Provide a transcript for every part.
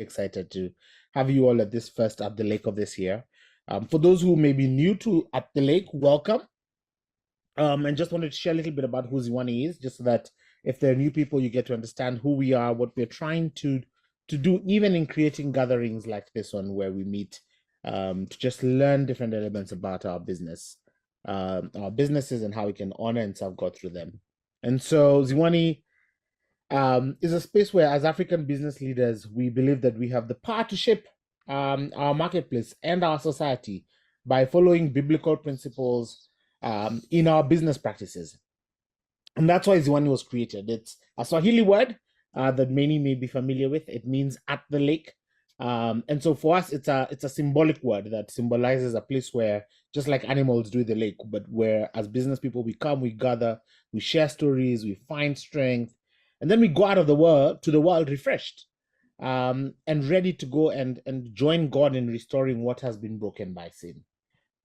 excited to have you all at this first At the Lake of this year. For those who may be new to At the Lake, welcome. And just wanted to share a little bit about who Ziwani is, just so that if there are new people, you get to understand who we are, what we're trying to do, even in creating gatherings like this one, where we meet to just learn different elements about our businesses, and how we can honor and serve God through them. And so Ziwani is a space where, as African business leaders, we believe that we have the power to shape our marketplace and our society by following biblical principles in our business practices. And that's why Ziwani was created. It's a Swahili word that many may be familiar with. It means at the lake. And so for us, it's a symbolic word that symbolizes a place where, just like animals do the lake, but where as business people, we come, we gather, we share stories, we find strength, and then we go out of the world to the world refreshed and ready to go and join God in restoring what has been broken by sin.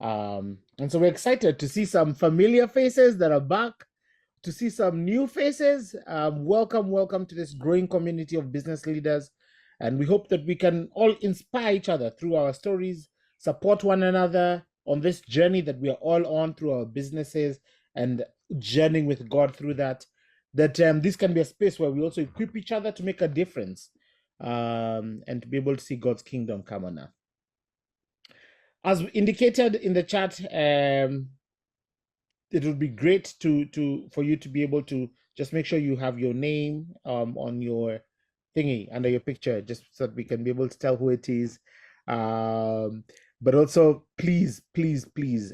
And so we're excited to see some familiar faces that are back, to see some new faces. Welcome to this growing community of business leaders. And we hope that we can all inspire each other through our stories, support one another on this journey that we are all on through our businesses, and journeying with God through that. That this can be a space where we also equip each other to make a difference, and to be able to see God's kingdom come on earth. As indicated in the chat, it would be great for you to be able to just make sure you have your name on your thingy under your picture, just so that we can be able to tell who it is. But also, please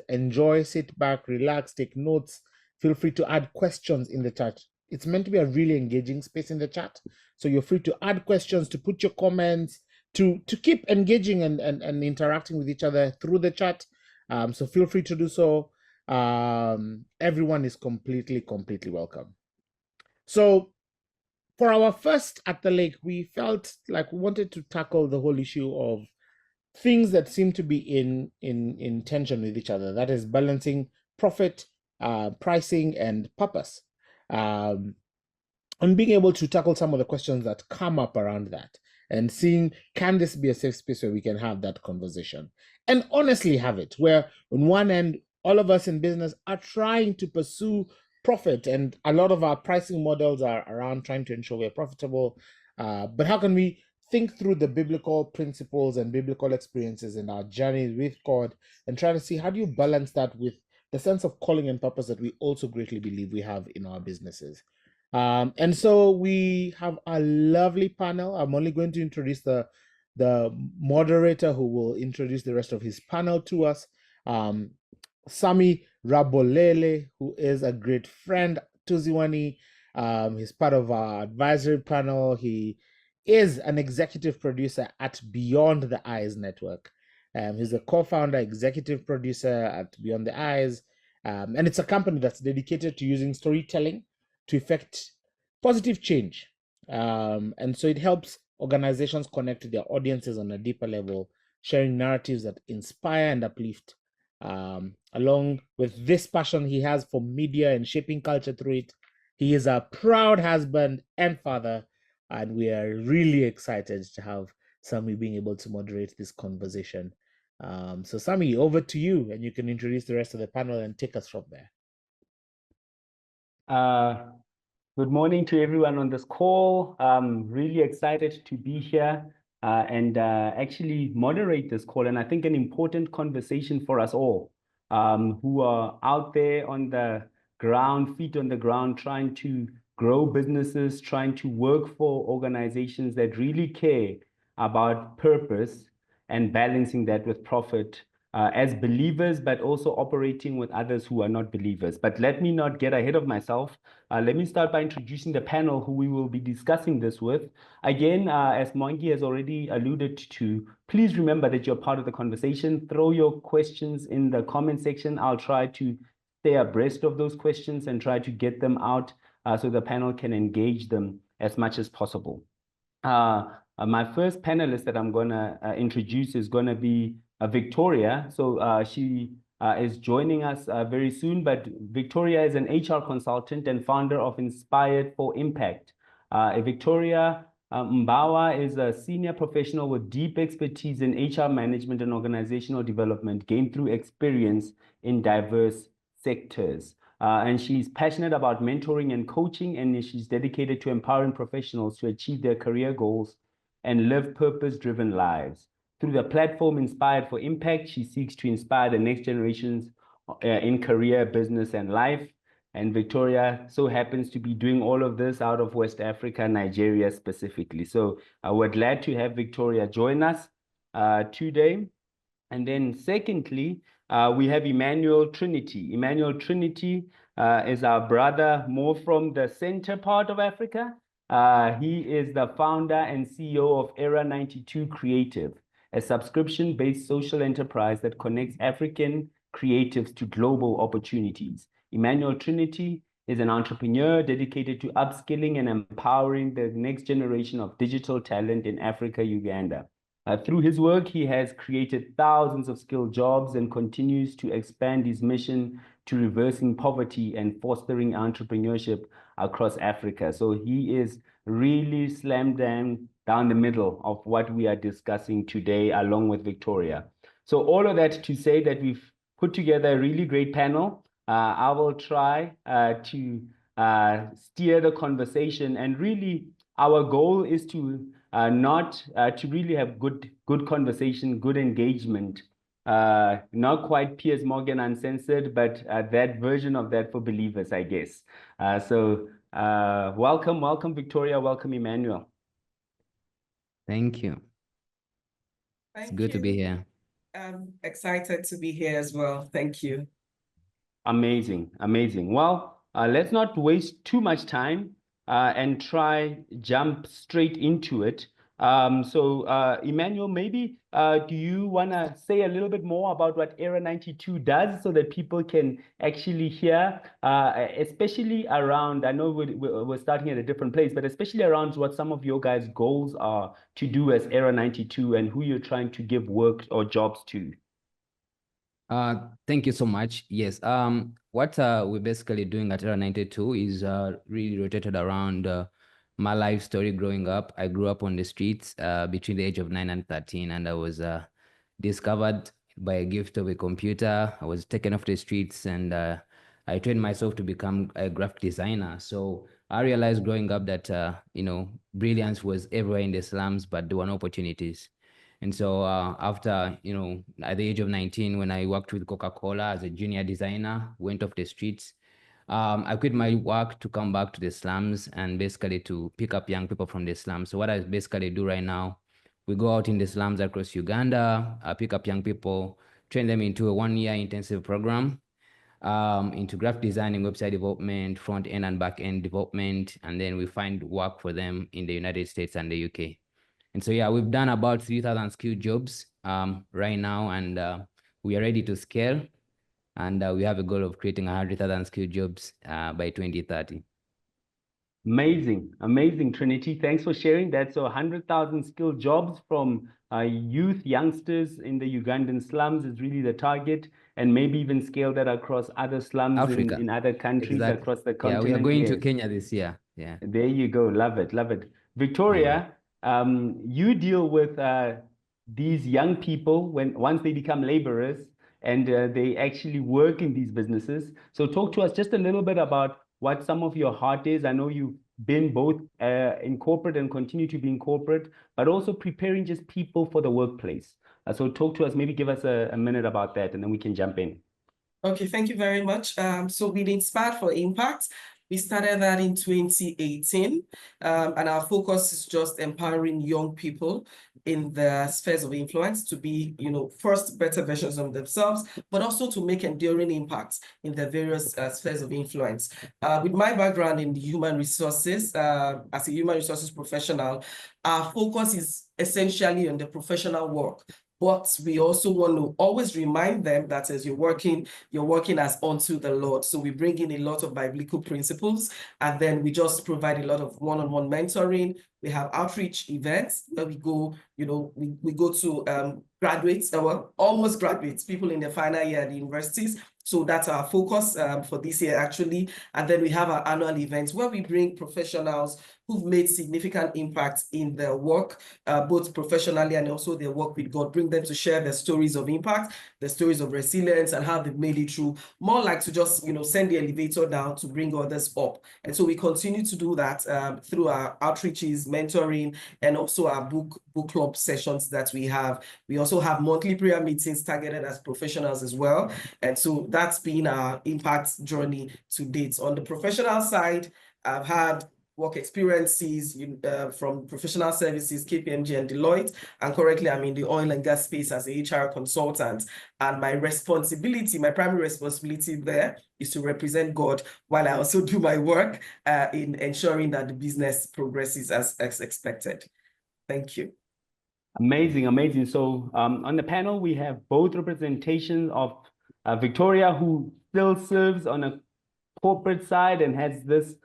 enjoy, sit back, relax, take notes. Feel free to add questions in the chat. It's meant to be a really engaging space in the chat, so you're free to add questions, to put your comments, to keep engaging and interacting with each other through the chat. So feel free to do so. Everyone is completely welcome. So for our first At the Lake, we felt like we wanted to tackle the whole issue of things that seem to be in tension with each other. That is balancing profit, pricing, and purpose. And being able to tackle some of the questions that come up around that, and seeing, can this be a safe space where we can have that conversation and honestly have it, where on one end, all of us in business are trying to pursue profit, and a lot of our pricing models are around trying to ensure we're profitable. But how can we think through the biblical principles and biblical experiences in our journey with God, and try to see, how do you balance that with the sense of calling and purpose that we also greatly believe we have in our businesses? And so we have a lovely panel. I'm only going to introduce the moderator, who will introduce the rest of his panel to us. Sammy Rabolele, who is a great friend to Ziwani. He's part of our advisory panel. He is an executive producer at Beyond the Eyes Network. He's a co-founder, executive producer at Beyond the Eyes. And it's a company that's dedicated to using storytelling to effect positive change. And so it helps organizations connect to their audiences on a deeper level, sharing narratives that inspire and uplift. Along with this passion he has for media and shaping culture through it, he is a proud husband and father, and we are really excited to have Sammy being able to moderate this conversation. So Sammy, over to you, and you can introduce the rest of the panel and take us from there. Good morning to everyone on this call. I'm really excited to be here and actually moderate this call. And I think an important conversation for us all who are out there on the ground, feet on the ground, trying to grow businesses, trying to work for organizations that really care about purpose and balancing that with profit. As believers, but also operating with others who are not believers. But let me not get ahead of myself. Let me start by introducing the panel who we will be discussing this with. Again, as Mongi has already alluded to, please remember that you're part of the conversation. Throw your questions in the comment section. I'll try to stay abreast of those questions and try to get them out so the panel can engage them as much as possible. My first panelist that I'm going to introduce is going to be Victoria. So she is joining us very soon, but Victoria is an HR consultant and founder of Inspired for Impact. Victoria Ibhawa is a senior professional with deep expertise in HR management and organizational development, gained through experience in diverse sectors. And she's passionate about mentoring and coaching, and she's dedicated to empowering professionals to achieve their career goals and live purpose-driven lives. Through the platform Inspired for Impact, she seeks to inspire the next generations in career, business, and life. And Victoria so happens to be doing all of this out of West Africa, Nigeria specifically. So we're glad to have Victoria join us today. And then secondly, we have Emmanuel Trinity. Emmanuel Trinity is our brother more from the center part of Africa. He is the founder and CEO of Era 92 Creative, a subscription-based social enterprise that connects African creatives to global opportunities. Emmanuel Trinity is an entrepreneur dedicated to upskilling and empowering the next generation of digital talent in Africa, Uganda. Through his work, he has created thousands of skilled jobs and continues to expand his mission to reversing poverty and fostering entrepreneurship across Africa. So he is really slammed down the middle of what we are discussing today, along with Victoria. So all of that to say that we've put together a really great panel. I will try to steer the conversation, and really our goal is to to really have good conversation, good engagement. Not quite Piers Morgan Uncensored, but that version of that for believers, I guess. Welcome, Victoria. Welcome, Emmanuel. Thank you. It's good to be here. I'm excited to be here as well. Thank you. Amazing. Well, let's not waste too much time and try jump straight into it. Emmanuel, maybe do you want to say a little bit more about what Era 92 does so that people can actually hear, especially around, I know we're starting at a different place, but especially around what some of your guys' goals are to do as Era 92 and who you're trying to give work or jobs to. Thank you so much. Yes. What we're basically doing at Era 92 is really rotated around my life story growing up. I grew up on the streets between the age of 9 and 13, and I was discovered by a gift of a computer. I was taken off the streets, and I trained myself to become a graphic designer. So I realized growing up that brilliance was everywhere in the slums, but there were no opportunities. And so after, at the age of 19, when I worked with Coca-Cola as a junior designer, went off the streets, I quit my work to come back to the slums and basically to pick up young people from the slums. So what I basically do right now, we go out in the slums across Uganda, pick up young people, train them into a 1-year intensive program into graphic designing, website development, front-end and back-end development, and then we find work for them in the United States and the UK. And so, yeah, we've done about 3,000 skilled jobs right now, and we are ready to scale. And we have a goal of creating 100,000 skilled jobs by 2030. Amazing, Trinity. Thanks for sharing that. So 100,000 skilled jobs from youngsters in the Ugandan slums is really the target, and maybe even scale that across other slums in other countries across the continent. Yeah, we are going to Kenya this year. Yeah. There you go. Love it. Victoria, you deal with these young people once they become laborers and they actually work in these businesses. So talk to us just a little bit about what some of your heart is. I know you've been both in corporate and continue to be in corporate, but also preparing just people for the workplace. So talk to us, maybe give us a minute about that, and then we can jump in. Okay, thank you very much. So with Inspired for Impact, we started that in 2018, and our focus is just empowering young people in the spheres of influence to be, first better versions of themselves, but also to make enduring impacts in the various spheres of influence. With my background in human resources, as a human resources professional, our focus is essentially on the professional work. But we also want to always remind them that as you're working as unto the Lord. So we bring in a lot of biblical principles, and then we just provide a lot of one-on-one mentoring. We have outreach events where we go, we go to graduates, almost graduates, people in the final year at the universities, So that's our focus for this year, actually. And then we have our annual events where we bring professionals who've made significant impact in their work, both professionally and also their work with God, bring them to share their stories of impact, their stories of resilience, and how they've made it through, more like to just, send the elevator down to bring others up. And so we continue to do that through our outreaches, mentoring, and also our book club sessions that we have. We also have monthly prayer meetings targeted as professionals as well. And so that's been our impact journey to date. On the professional side, I've had work experiences from professional services, KPMG and Deloitte, and currently I'm in the oil and gas space as a HR consultant. And my primary responsibility there is to represent God while I also do my work in ensuring that the business progresses as expected. Thank you. Amazing, amazing. So on the panel, we have both representations of Victoria, who still serves on a corporate side and has this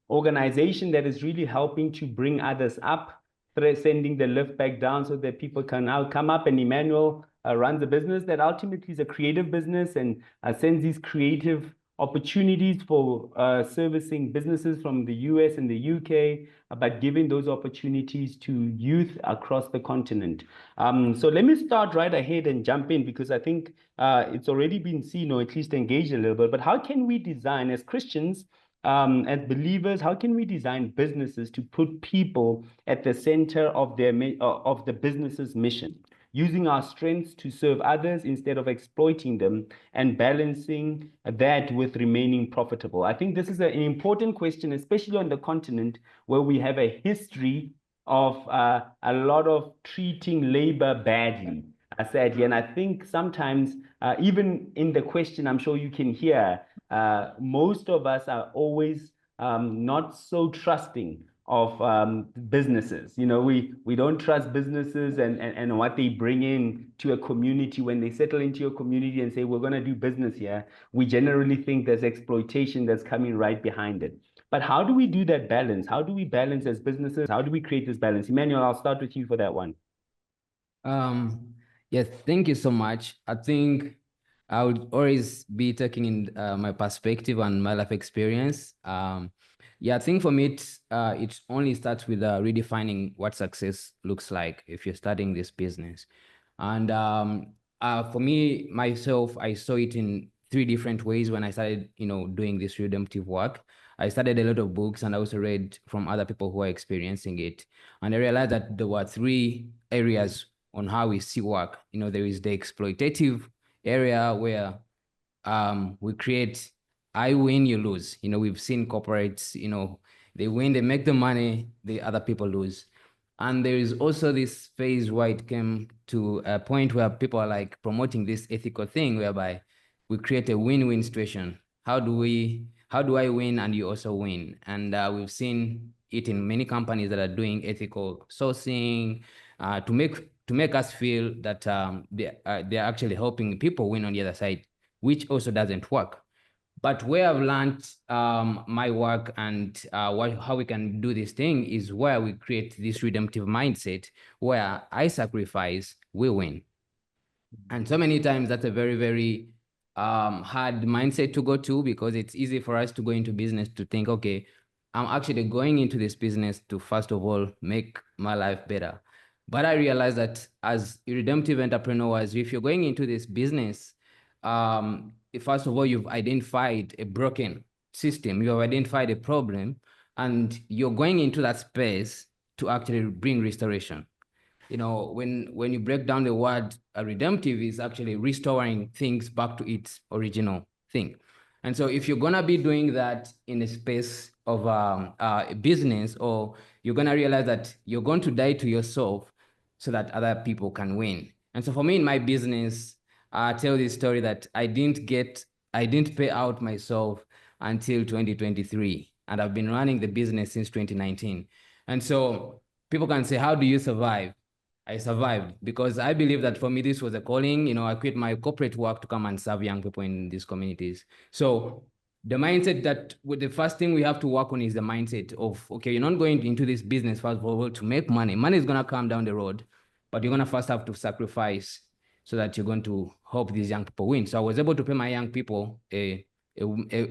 organization that is really helping to bring others up, sending the lift back down so that people can now come up. And Emmanuel runs a business that ultimately is a creative business and sends these creative opportunities for servicing businesses from the US and the UK, but giving those opportunities to youth across the continent. So let me start right ahead and jump in, because I think it's already been seen, or at least engaged a little bit, but how can we design as Christians, as believers, how can we design businesses to put people at the center of the business's mission, using our strengths to serve others instead of exploiting them, and balancing that with remaining profitable? I think this is an important question, especially on the continent where we have a history of a lot of treating labor badly, sadly. And I think sometimes, even in the question, I'm sure you can hear, most of us are always not so trusting of businesses. We don't trust businesses and what they bring in to a community. When they settle into a community and say, we're going to do business here, we generally think there's exploitation that's coming right behind it. But how do we do that balance? How do we balance as businesses? How do we create this balance? Emmanuel, I'll start with you for that one. Yes, thank you so much. I think I would always be taking in my perspective and my life experience. Yeah, I think for me, it only starts with redefining what success looks like if you're starting this business. And for me, myself, I saw it in 3 different ways when I started, doing this redemptive work. I studied a lot of books and I also read from other people who are experiencing it. And I realized that there were 3 areas on how we see work. There is the exploitative area where we create, I win, you lose. We've seen corporates, they win, they make the money, the other people lose. And there is also this phase where it came to a point where people are like promoting this ethical thing whereby we create a win-win situation. How do I win and you also win? And we've seen it in many companies that are doing ethical sourcing to make us feel that they're actually helping people win on the other side, which also doesn't work. But where I've learned my work and how we can do this thing is where we create this redemptive mindset where I sacrifice, we win. And so many times that's a very, very hard mindset to go to, because it's easy for us to go into business to think, okay, I'm actually going into this business to, first of all, make my life better. But I realized that as redemptive entrepreneurs, if you're going into this business, first of all, you've identified a broken system, you have identified a problem, and you're going into that space to actually bring restoration. When you break down the word redemptive, is actually restoring things back to its original thing. And so if you're going to be doing that in a space of a business, or you're going to realize that you're going to die to yourself so that other people can win. And so for me in my business, I tell this story that I didn't pay out myself until 2023. And I've been running the business since 2019. And so people can say, how do you survive? I survived because I believe that for me, this was a calling. I quit my corporate work to come and serve young people in these communities. So the mindset the first thing we have to work on is the mindset of, okay, you're not going into this business, first of all, to make money. Money is going to come down the road, but you're going to first have to sacrifice so that you're going to help these young people win. So I was able to pay my young people a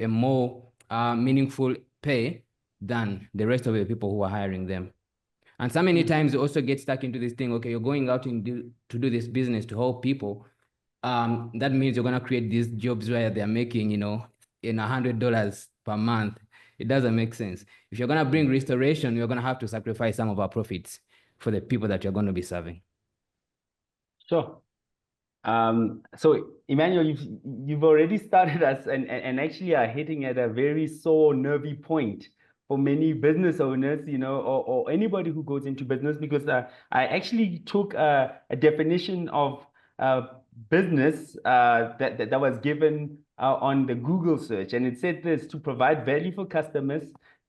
more meaningful pay than the rest of the people who are hiring them. And so many times you also get stuck into this thing, okay, you're going out to do this business to help people. That means you're going to create these jobs where they're making, in $100 per month. It doesn't make sense. If you're going to bring restoration, you're going to have to sacrifice some of our profits for the people that you're going to be serving. Sure. So Emmanuel, you've already started us and actually are hitting at a very sore, nervy point for many business owners, or anybody who goes into business, because I actually took a definition of business that was given on the Google search, and it said this: to provide value for customers,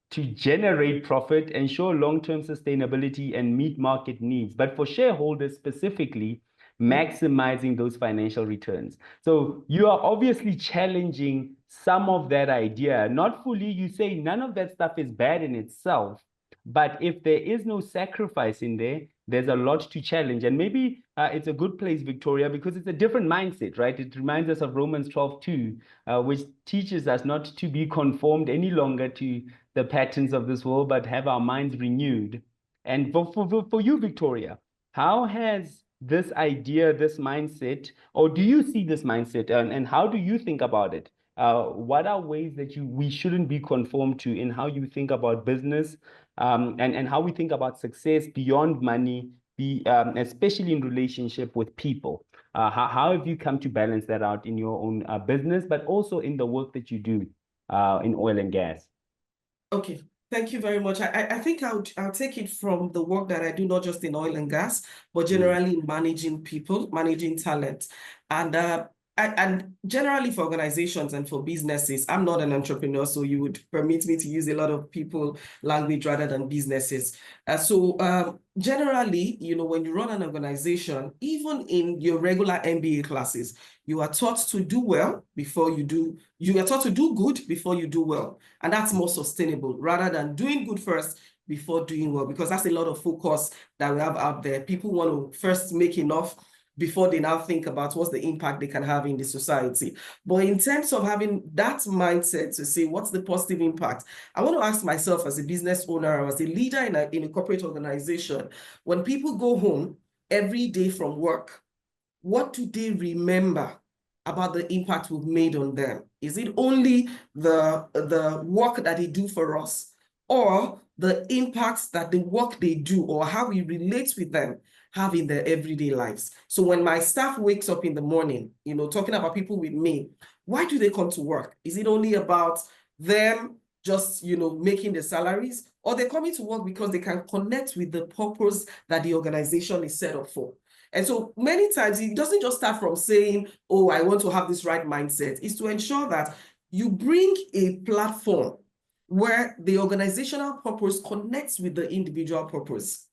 to generate profit, ensure long-term sustainability, and meet market needs. But for shareholders specifically, maximizing those financial returns. So you are obviously challenging some of that idea. Not fully, you say none of that stuff is bad in itself, but if there is no sacrifice in there, there's a lot to challenge. And maybe it's a good place, Victoria, because it's a different mindset, right? It reminds us of Romans 12:2, which teaches us not to be conformed any longer to the patterns of this world, but have our minds renewed. And for you, Victoria, how has this idea, this mindset, or do you see this mindset, and how do you think about it? What are ways that we shouldn't be conformed to in how you think about business, and how we think about success beyond money, especially in relationship with people? How have you come to balance that out in your own business, but also in the work that you do in oil and gas? Okay. Thank you very much. I think I'll take it from the work that I do, not just in oil and gas, but generally in managing people, managing talent. And generally for organizations and for businesses. I'm not an entrepreneur, so you would permit me to use a lot of people language rather than businesses. Generally, when you run an organization, even in your regular MBA classes, you are taught to do well before you do. You are taught to do good before you do well. And that's more sustainable rather than doing good first before doing well, because that's a lot of focus that we have out there. People want to first make enough before they now think about what's the impact they can have in the society. But in terms of having that mindset to say, what's the positive impact? I want to ask myself as a business owner or as a leader in a corporate organization, when people go home every day from work, what do they remember about the impact we've made on them? Is it only the work that they do for us, or the impacts that the work they do or how we relate with them have in their everyday lives? So when my staff wakes up in the morning, talking about people with me, why do they come to work? Is it only about them just, making the salaries, or they're coming to work because they can connect with the purpose that the organization is set up for? And so many times it doesn't just start from saying, oh, I want to have this right mindset. It's to ensure that you bring a platform where the organizational purpose connects with the individual purpose.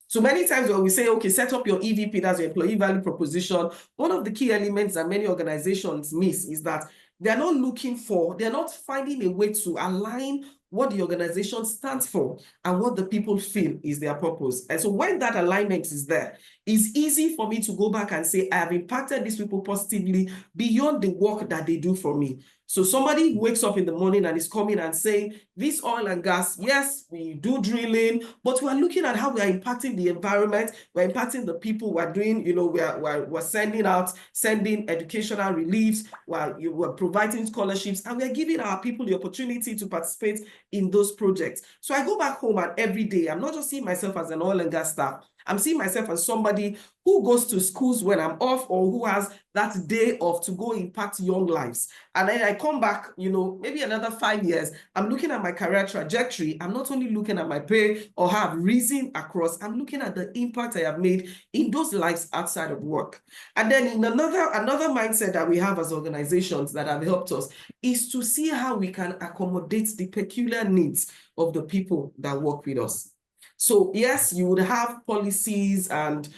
So many times when we say, okay, set up your EVP, that's your employee value proposition, one of the key elements that many organizations miss is that they're not finding a way to align what the organization stands for and what the people feel is their purpose. And so when that alignment is there, it's easy for me to go back and say, I have impacted these people positively beyond the work that they do for me. So somebody wakes up in the morning and is coming and saying, this oil and gas, yes, we do drilling, but we are looking at how we are impacting the environment, we're impacting the people, we're doing, we're sending educational reliefs, we're providing scholarships, and we're giving our people the opportunity to participate in those projects. So I go back home and every day, I'm not just seeing myself as an oil and gas staff, I'm seeing myself as somebody who goes to schools when I'm off, or who has that day off to go impact young lives. And then I come back, maybe another 5 years, I'm looking at my career trajectory. I'm not only looking at my pay or how I've risen across, I'm looking at the impact I have made in those lives outside of work. And then in another mindset that we have as organizations that have helped us is to see how we can accommodate the peculiar needs of the people that work with us. So yes, you would have policies and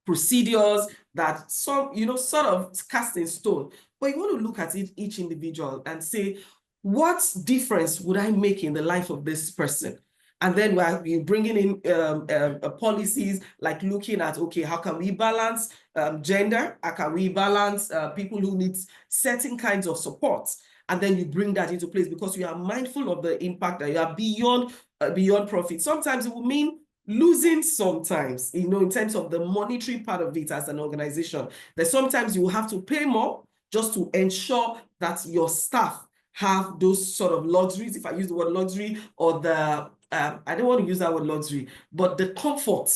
procedures that sort of cast in stone, but you want to look at each individual and say, what difference would I make in the life of this person? And then we're bringing in policies like looking at, okay, how can we balance gender? How can we balance people who need certain kinds of support? And then you bring that into place because you are mindful of the impact that you are beyond profit. Sometimes it will mean losing sometimes, in terms of the monetary part of it as an organization. That sometimes you will have to pay more just to ensure that your staff have those sort of luxuries, if I use the word luxury, or the, I don't want to use that word luxury, but the comfort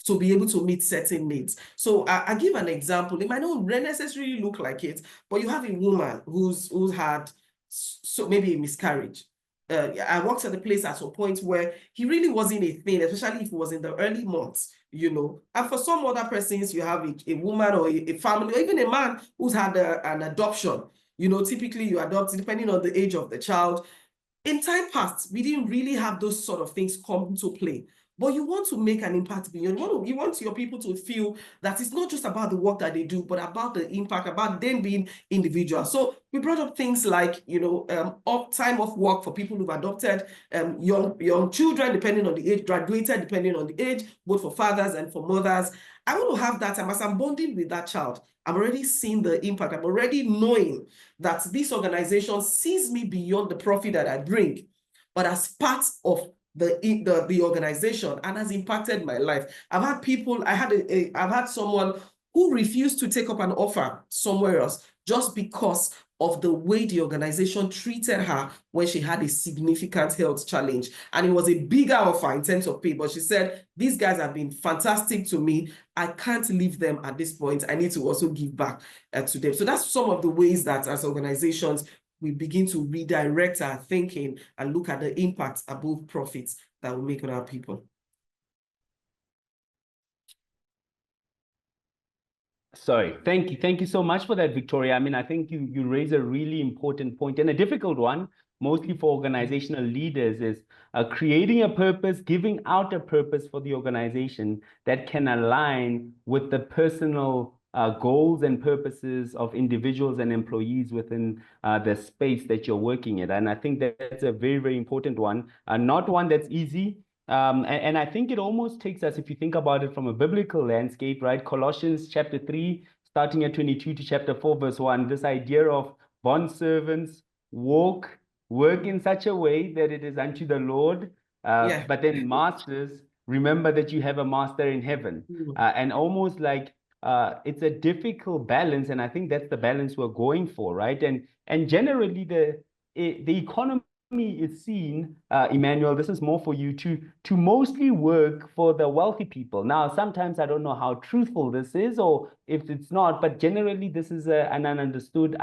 to be able to meet certain needs. So I give an example. It might not necessarily look like it, but you have a woman who's had maybe a miscarriage. I worked at a place at a point where he really wasn't a thing, especially if it was in the early months, And for some other persons, you have a woman or a family, or even a man who's had an adoption. Typically you adopt depending on the age of the child. In time past, we didn't really have those sort of things come into play. But you want to make an impact beyond. You want your people to feel that it's not just about the work that they do, but about the impact, about them being individuals. So we brought up things like, time off work for people who've adopted, young children, depending on the age, graduated, depending on the age, both for fathers and for mothers. I want to have that time as I'm bonding with that child. I'm already seeing the impact. I'm already knowing that this organization sees me beyond the profit that I bring, but as part of the organization, and has impacted my life. I've had people, I've had someone who refused to take up an offer somewhere else just because of the way the organization treated her when she had a significant health challenge. And it was a bigger offer in terms of pay, but she said, these guys have been fantastic to me. I can't leave them at this point. I need to also give back to them. So that's some of the ways that as organizations, we begin to redirect our thinking and look at the impacts above profits that we make on our people. Sorry, thank you so much for that, Victoria. I mean, I think you raise a really important point and a difficult one, mostly for organizational leaders, is creating a purpose, giving out a purpose for the organization that can align with the personal goals and purposes of individuals and employees within the space that you're working in. And I think that's a very, very important one, not one that's easy. And I think it almost takes us, if you think about it from a biblical landscape, right? Colossians chapter 3, starting at 22 to chapter 4, verse 1, this idea of bondservants, work in such a way that it is unto the Lord. But then masters, remember that you have a master in heaven. And almost like it's a difficult balance. And I think that's the balance we're going for, right? And generally the economy is seen, Emmanuel, this is more for you, to mostly work for the wealthy people. Now, sometimes I don't know how truthful this is or if it's not, but generally this is an understood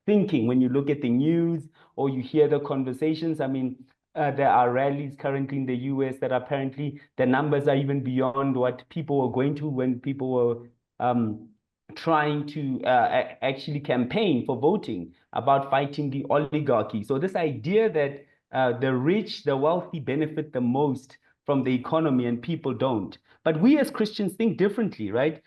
thinking when you look at the news or you hear the conversations. I mean, there are rallies currently in the US that apparently the numbers are even beyond what people were going to when people were trying to actually campaign for voting about fighting the oligarchy. So this idea that the rich, the wealthy benefit the most from the economy and people don't. But we as Christians think differently, right?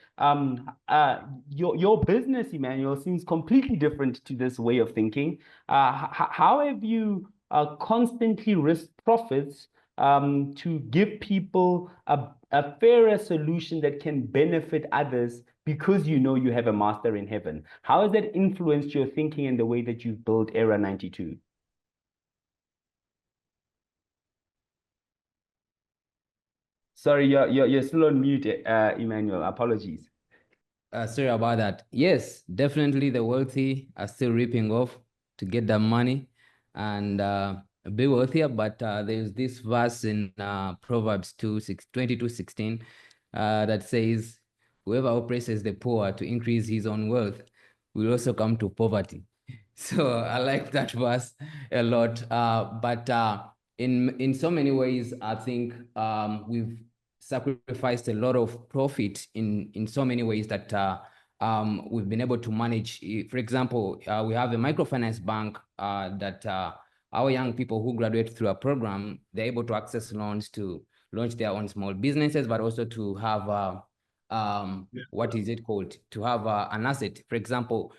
Your business, Emmanuel, seems completely different to this way of thinking. How have you constantly risked profits to give people a fairer solution that can benefit others because you know you have a master in heaven? How has that influenced your thinking and the way that you've built Era 92? Sorry, you're still on mute, Emmanuel. Apologies. Sorry about that. Yes, definitely the wealthy are still ripping off to get the money and be wealthier. But there's this verse in Proverbs 22:16 that says, whoever oppresses the poor to increase his own wealth will also come to poverty. So I like that verse a lot. But in so many ways, I think we've sacrificed a lot of profit in so many ways that we've been able to manage. For example, we have a microfinance bank that our young people who graduate through a program, they're able to access loans to launch their own small businesses, but also to have what is it called? To have an asset. For example,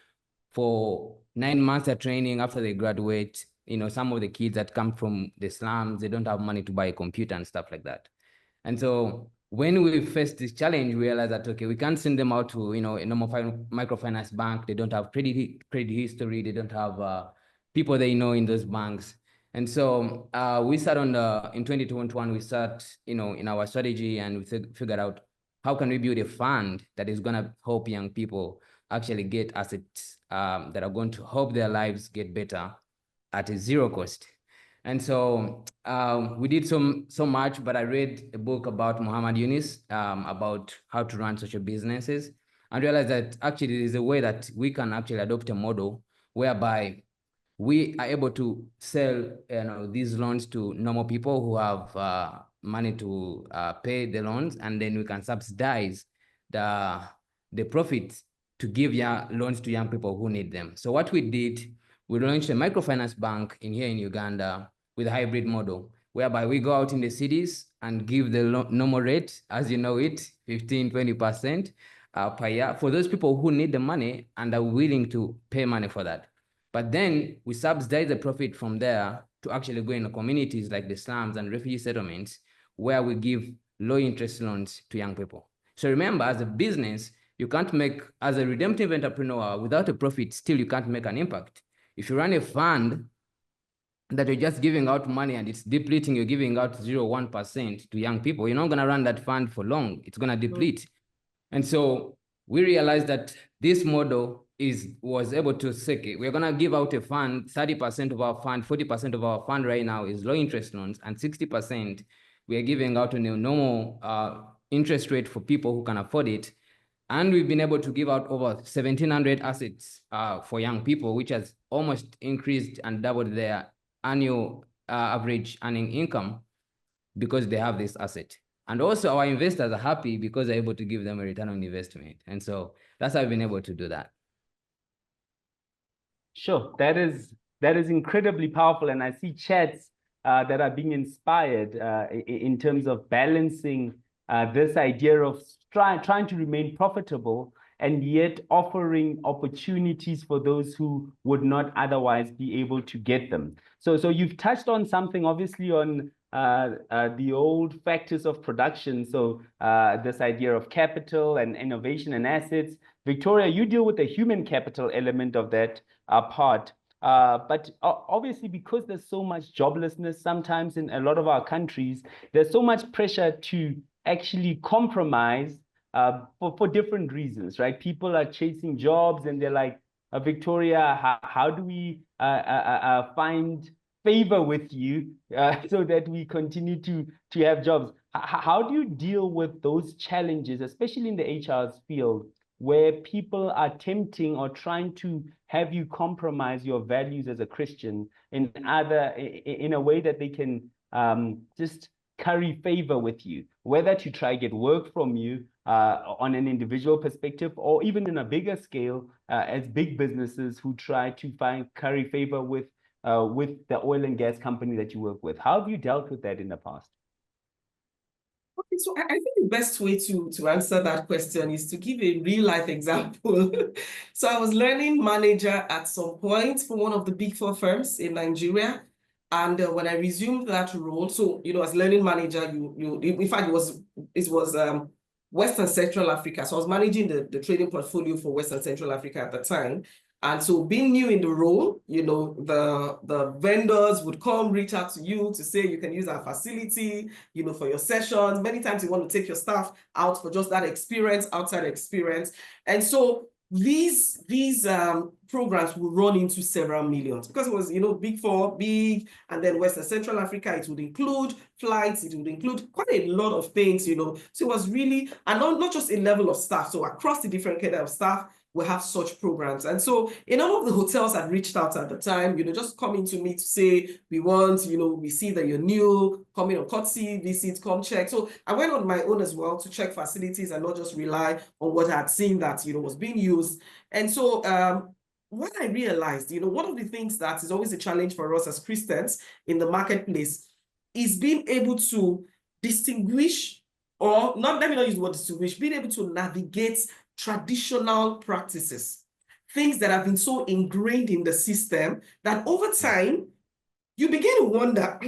for 9 months of training after they graduate, some of the kids that come from the slums, they don't have money to buy a computer and stuff like that. And so when we faced this challenge, we realized that, okay, we can't send them out to, a normal microfinance bank. They don't have credit history. They don't have people they know in those banks. And so we sat in 2021, we sat, in our strategy, and we figured out how can we build a fund that is going to help young people actually get assets that are going to help their lives get better at a zero cost. And so we did so much, but I read a book about Muhammad Yunus about how to run social businesses, and realized that actually there is a way that we can actually adopt a model whereby we are able to sell these loans to normal people who have money to pay the loans, and then we can subsidize the profits to give loans to young people who need them. So what we did, we launched a microfinance bank here in Uganda with a hybrid model, whereby we go out in the cities and give the normal rate, as you know it, 15-20% per year for those people who need the money and are willing to pay money for that. But then we subsidize the profit from there to actually go in the communities like the slums and refugee settlements, where we give low interest loans to young people. So remember, as a business, you can't make, as a redemptive entrepreneur, without a profit, still you can't make an impact. If you run a fund that you're just giving out money and it's depleting, you're giving out 0.1% to young people, you're not going to run that fund for long. It's going to deplete. And so we realized that this model was able to say, we're going to give out a fund, 30% of our fund, 40% of our fund right now is low interest loans, and 60% we are giving out on a normal interest rate for people who can afford it. And we've been able to give out over 1,700 assets for young people, which has almost increased and doubled their annual average earning income because they have this asset. And also our investors are happy because they're able to give them a return on investment. And so that's how I've been able to do that. Sure, that is incredibly powerful. And I see chats that are being inspired in terms of balancing this idea of trying to remain profitable and yet offering opportunities for those who would not otherwise be able to get them. So you've touched on something, obviously, on the old factors of production. So this idea of capital and innovation and assets. Victoria, you deal with the human capital element of that part. But obviously, because there's so much joblessness sometimes in a lot of our countries, there's so much pressure to actually compromise for different reasons, right? People are chasing jobs and they're like, Victoria, how do we find favor with you so that we continue to have jobs? How do you deal with those challenges, especially in the HR field, where people are tempting or trying to have you compromise your values as a Christian in a way that they can just curry favor with you, whether to try get work from you on an individual perspective, or even in a bigger scale as big businesses who try to curry favor with the oil and gas company that you work with. How have you dealt with that in the past? Okay, so I think the best way to answer that question is to give a real life example. So I was learning manager at some point for one of the big 4 firms in Nigeria. And when I resumed that role, so, as learning manager, in fact, it was Western Central Africa. So I was managing the trading portfolio for Western Central Africa at the time. And so being new in the role, the vendors would come reach out to you to say you can use our facility, for your sessions. Many times you want to take your staff out for just that experience, outside experience. And so these programs will run into several millions because it was, big 4, big, and then Western Central Africa, it would include flights, it would include quite a lot of things, So it was really, and not just a level of staff. So across the different cadre of staff, we have such programs. And so in all of the hotels that reached out at the time, just coming to me to say, we want, we see that you're new, coming on courtesy visits, come check. So I went on my own as well to check facilities and not just rely on what I had seen that, was being used. And so what I realized, one of the things that is always a challenge for us as Christians in the marketplace is being able to distinguish, or not, let me not use the word distinguish, being able to navigate traditional practices, things that have been so ingrained in the system that over time, you begin to wonder,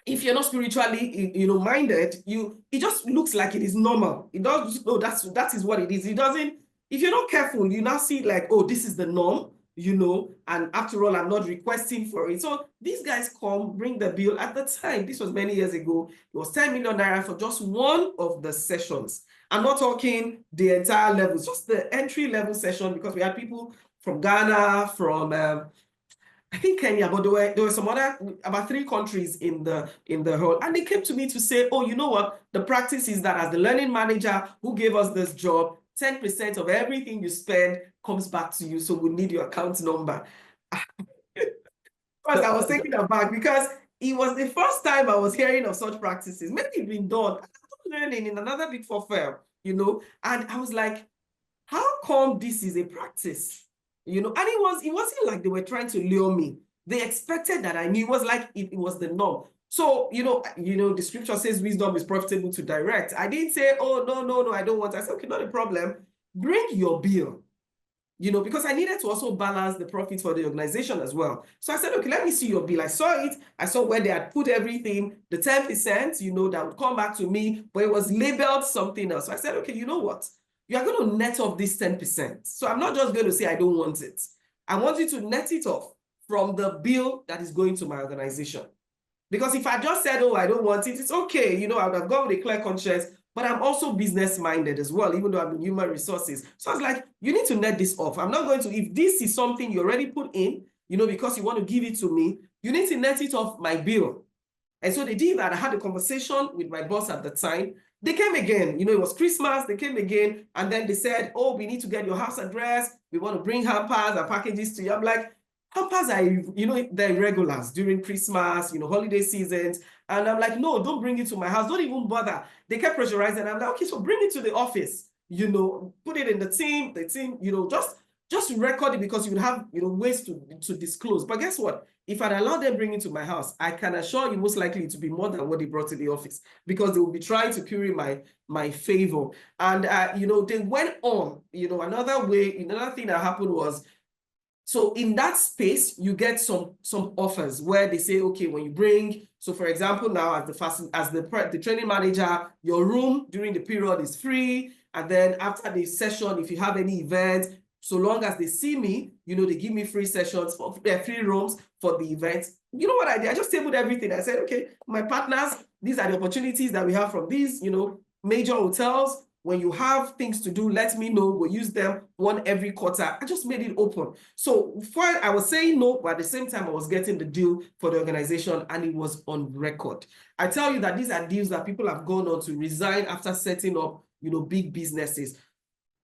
if you're not spiritually, minded, it just looks like it is normal. It does, no, that is what it is. It doesn't, if you're not careful, you now see like, oh, this is the norm, and after all, I'm not requesting for it. So these guys come, bring the bill. At the time, this was many years ago, it was 10 million naira for just one of the sessions. I'm not talking the entire level, just the entry level session, because we had people from Ghana, from I think Kenya, but there were some other, about 3 countries in the hall, and they came to me to say, oh, you know what? The practice is that as the learning manager who gave us this job, 10% of everything you spend comes back to you. So we need your account number. Because I was taken aback, because it was the first time I was hearing of such practices. Maybe it's been done. I'm learning in another Big 4 firm, and I was like, how come this is a practice? And it wasn't like they were trying to lure me. They expected that I knew. It was like it was the norm. So, the scripture says wisdom is profitable to direct. I didn't say, oh, no, I don't want. I said, okay, not a problem. Bring your bill, because I needed to also balance the profit for the organization as well. So I said, okay, let me see your bill. I saw it. I saw where they had put everything, the 10%, that would come back to me, but it was labeled something else. So I said, okay, you know what? You are going to net off this 10%. So I'm not just going to say I don't want it. I want you to net it off from the bill that is going to my organization. Because if I just said, oh, I don't want it, it's okay. I would have gone with a clear conscience, but I'm also business-minded as well, even though I'm in human resources. So I was like, you need to net this off. I'm not going to, if this is something you already put in, because you want to give it to me, you need to net it off my bill. And so they did that. I had a conversation with my boss at the time. They came again, it was Christmas, they came again, and then they said, oh, we need to get your house address. We want to bring hampers and packages to you. I'm like, hampers are, they're regulars during Christmas, holiday seasons. And I'm like, no, don't bring it to my house. Don't even bother. They kept pressurizing. I'm like, okay, so bring it to the office, put it in the team, just record it, because you would have, ways to disclose. But guess what? If I'd allow them bring it to my house, I can assure you most likely to be more than what they brought to the office, because they will be trying to curry my favor. And, they went on, another thing that happened was, so in that space, you get some offers where they say, okay, when you bring, so for example, now as the training manager, your room during the period is free. And then after the session, if you have any events, so long as they see me, they give me free sessions, free rooms for the events. You know what I did? I just tabled everything. I said, okay, my partners, these are the opportunities that we have from these, major hotels. When you have things to do, let me know. We'll use them one every quarter. I just made it open. So while I was saying no, but at the same time, I was getting the deal for the organization, and it was on record. I tell you that these are deals that people have gone on to resign after setting up, big businesses.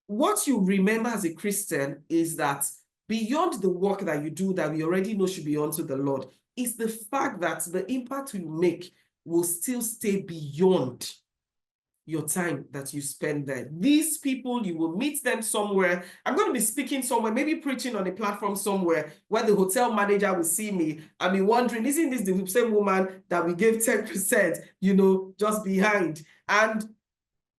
What you remember as a Christian is that beyond the work that you do that we already know should be unto the Lord, is the fact that the impact you make will still stay beyond your time that you spend there. These people, you will meet them somewhere. I'm going to be speaking somewhere, maybe preaching on a platform somewhere where the hotel manager will see me and be wondering, isn't this the same woman that we gave 10%, just behind? And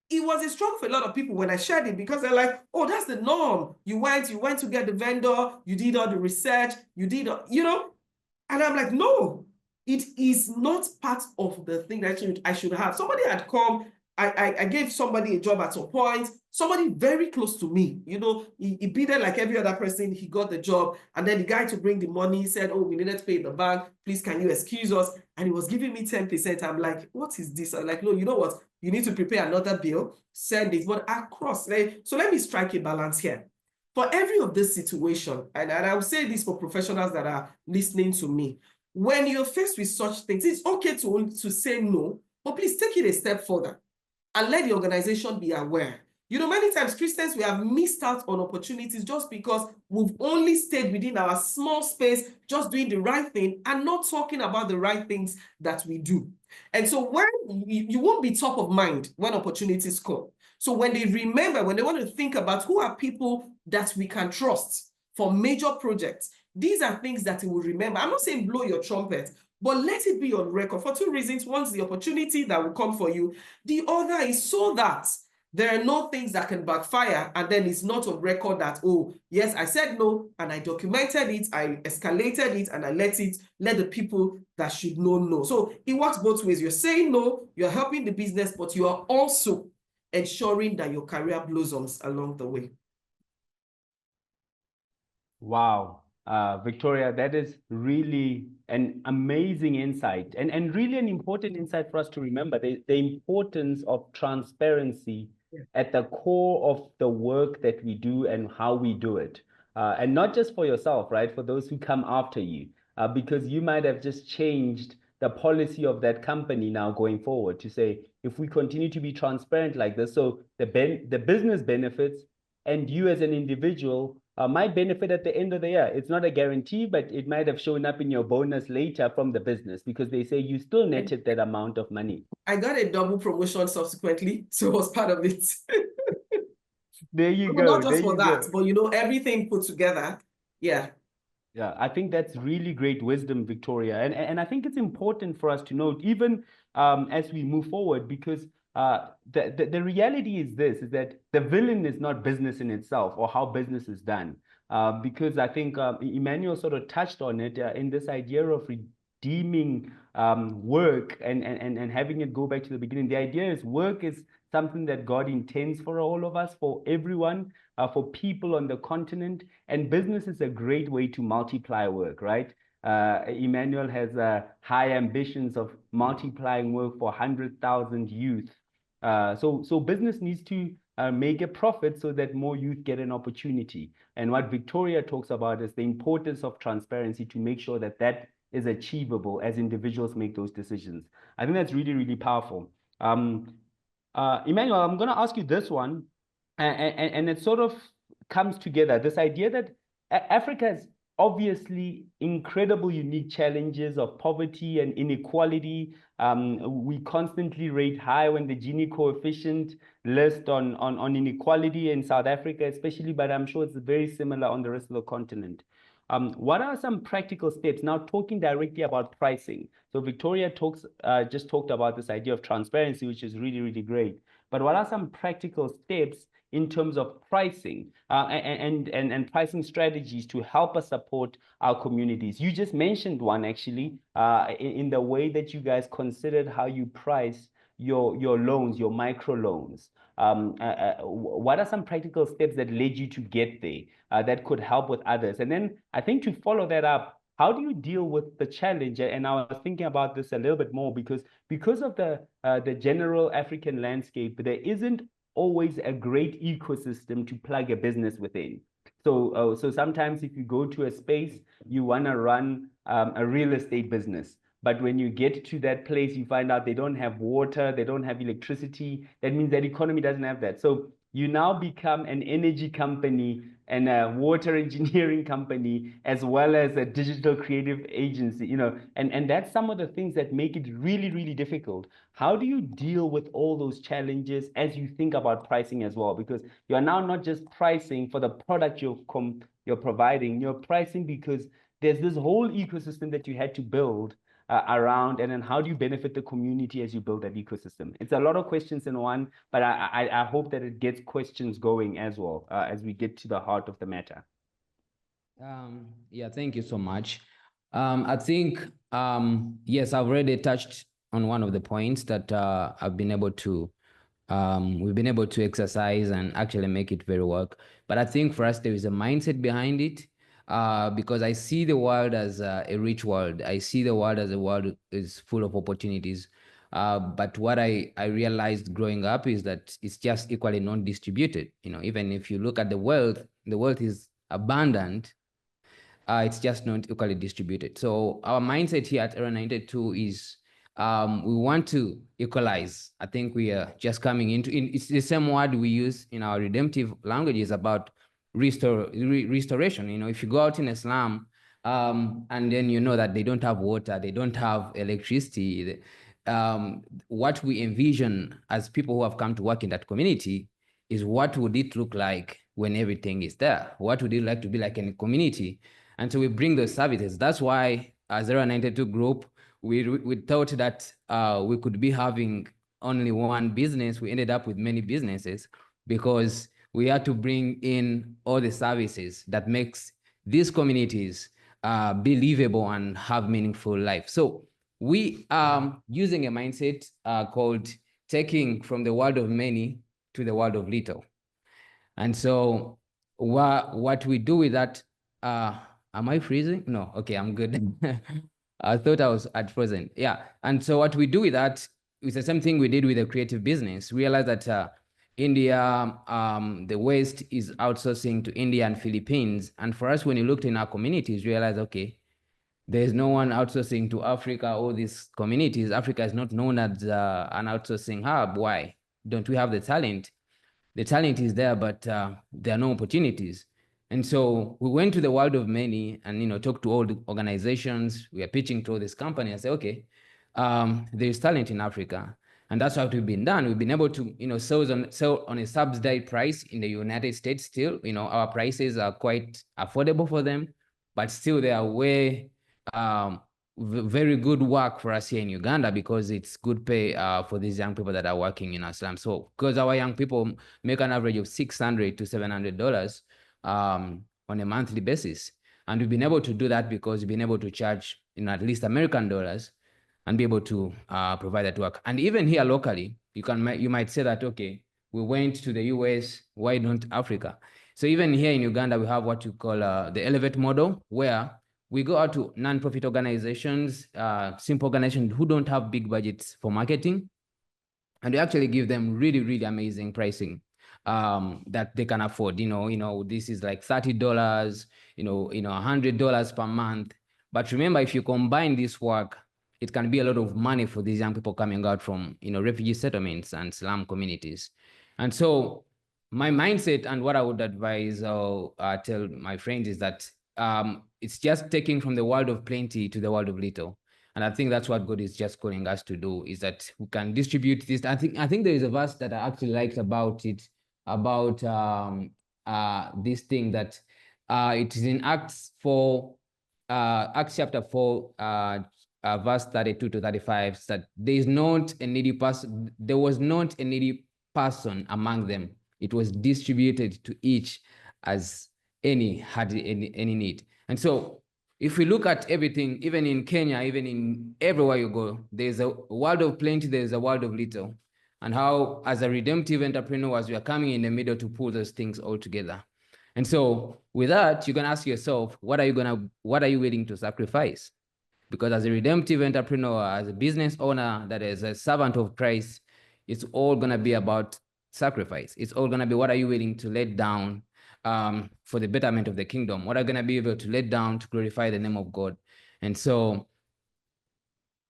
it was a struggle for a lot of people when I shared it, because they're like, oh, that's the norm. You went to get the vendor, you did all the research, you did, and I'm like, no, it is not part of the thing that I should have. Somebody had come, I gave somebody a job at some point, somebody very close to me, he bidded like every other person, he got the job, and then the guy to bring the money said, oh, we needed to pay the bank, please can you excuse us? And he was giving me 10%. I'm like, what is this? I'm like, no, you know what? You need to prepare another bill, send it, but across. So let me strike a balance here. For every of this situation, and I will say this for professionals that are listening to me, when you're faced with such things, it's okay to say no, but please take it a step further and let the organization be aware. Many times Christians, we have missed out on opportunities just because we've only stayed within our small space, just doing the right thing and not talking about the right things that we do. And so when you won't be top of mind when opportunities come. So when they want to think about who are people that we can trust for major projects, these are things that you will remember. I'm not saying blow your trumpet, but let it be on record for 2 reasons. One is the opportunity that will come for you. The other is so that There are no things that can backfire, and then it's not on record that, oh, yes, I said no, and I documented it, I escalated it, and I let the people that should know. So it works both ways. You're saying no, you're helping the business, but you are also ensuring that your career blossoms along the way. Wow. Victoria, that is really an amazing insight and really an important insight for us to remember the importance of transparency at the core of the work that we do and how we do it. And not just for yourself, right? For those who come after you, because you might have just changed the policy of that company now going forward to say, if we continue to be transparent like this, so the business benefits and you as an individual might benefit at the end of the year. It's not a guarantee, but it might have shown up in your bonus later from the business because they say you still netted that amount of money. I got a double promotion subsequently, so it was part of it. There you go. Not just for that, but you know, everything put together. Yeah. Yeah, I think that's really great wisdom, Victoria. And I think it's important for us to note, even as we move forward, because the reality is this, is that the villain is not business in itself or how business is done. Because I think Emmanuel sort of touched on it in this idea of redeeming work and having it go back to the beginning. The idea is work is something that God intends for all of us, for everyone, for people on the continent. And business is a great way to multiply work, right? Emmanuel has high ambitions of multiplying work for 100,000 youth. So business needs to make a profit so that more youth get an opportunity. And what Victoria talks about is the importance of transparency to make sure that that is achievable as individuals make those decisions. I think that's really, really powerful. Emmanuel, I'm going to ask you this one, and it sort of comes together. This idea that Africa has obviously incredible unique challenges of poverty and inequality. We constantly rate high when the Gini coefficient list on inequality in South Africa, especially, but I'm sure it's very similar on the rest of the continent. What are some practical steps? Now, talking directly about pricing. So Victoria just talked about this idea of transparency, which is really, really great. But what are some practical steps in terms of pricing and pricing strategies to help us support our communities? You just mentioned one actually in the way that you guys considered how you price your loans, your micro loans. What are some practical steps that led you to get there that could help with others? And then I think to follow that up, how do you deal with the challenge? And I was thinking about this a little bit more because of the general African landscape, there isn't always a great ecosystem to plug a business within. So sometimes if you go to a space, you want to run a real estate business. But when you get to that place, you find out they don't have water, they don't have electricity. That means that economy doesn't have that. So you now become an energy company and a water engineering company, as well as a digital creative agency, you know, and that's some of the things that make it really, really difficult. How do you deal with all those challenges as you think about pricing as well? Because you're now not just pricing for the product you're providing, you're pricing because there's this whole ecosystem that you had to build around, and then how do you benefit the community as you build that ecosystem? It's a lot of questions in one, but I hope that it gets questions going as well as we get to the heart of the matter. Yeah, thank you so much. I think, yes, I've already touched on one of the points that we've been able to exercise and actually make it very work. But I think for us, there is a mindset behind it. Because I see the world as a rich world. I see the world as a world is full of opportunities. But what I realized growing up is that it's just equally non-distributed. You know, even if you look at the wealth is abundant. It's just not equally distributed. So our mindset here at Era 92 is we want to equalize. I think we are just coming it's the same word we use in our redemptive languages about restoration. You know, if you go out in a slum and then you know that they don't have water, they don't have electricity, what we envision as people who have come to work in that community is what would it look like when everything is there? What would it like to be like in a community? And so we bring those services. That's why as Era 92 group, we thought that we could be having only one business, we ended up with many businesses because we had to bring in all the services that makes these communities be livable and have meaningful life. So we are using a mindset called taking from the world of many to the world of little. And so what we do with that, am I freezing? No, okay, I'm good. I thought I was at frozen. Yeah, and so what we do with that is the same thing we did with the creative business. Realize that India, the West is outsourcing to India and Philippines. And for us, when you looked in our communities, realize, okay, there's no one outsourcing to Africa or these communities. Africa is not known as an outsourcing hub. Why? Don't we have the talent? The talent is there, but there are no opportunities. And so we went to the world of many and talked to all the organizations. We are pitching to all this company and say, okay, there is talent in Africa. And that's what we've been done. We've been able to sell on a subsidized price in the United States still. Our prices are quite affordable for them, but still they are way very good work for us here in Uganda because it's good pay for these young people that are working in our slums. So because our young people make an average of $600 to $700 on a monthly basis. And we've been able to do that because we've been able to charge at least American dollars and be able to provide that work. And even here locally, you might say that, okay, we went to the US, why not Africa? So even here in Uganda, we have what you call the Elevate model, where we go out to non-profit organizations, simple organizations who don't have big budgets for marketing, and we actually give them really, really amazing pricing that they can afford. This is like $30, $100 per month. But remember, if you combine this work, it can be a lot of money for these young people coming out from refugee settlements and slum communities. And so my mindset and what I would advise or tell my friends is that it's just taking from the world of plenty to the world of little. And I think that's what God is just calling us to do, is that we can distribute this. I think there is a verse that I actually liked about it, about this thing that it is in Acts chapter 4, verse 32 to 35, that there was not a needy person among them. It was distributed to each as any had any need. And so if we look at everything, even in Kenya, even in everywhere you go, there's a world of plenty, there's a world of little. And how, as a redemptive entrepreneur, as we are coming in the middle to pull those things all together. And so with that, you can ask yourself, what are you willing to sacrifice? Because as a redemptive entrepreneur, as a business owner, that is a servant of Christ, it's all going to be about sacrifice. It's all going to be, what are you willing to let down for the betterment of the kingdom? What are you going to be able to let down to glorify the name of God? And so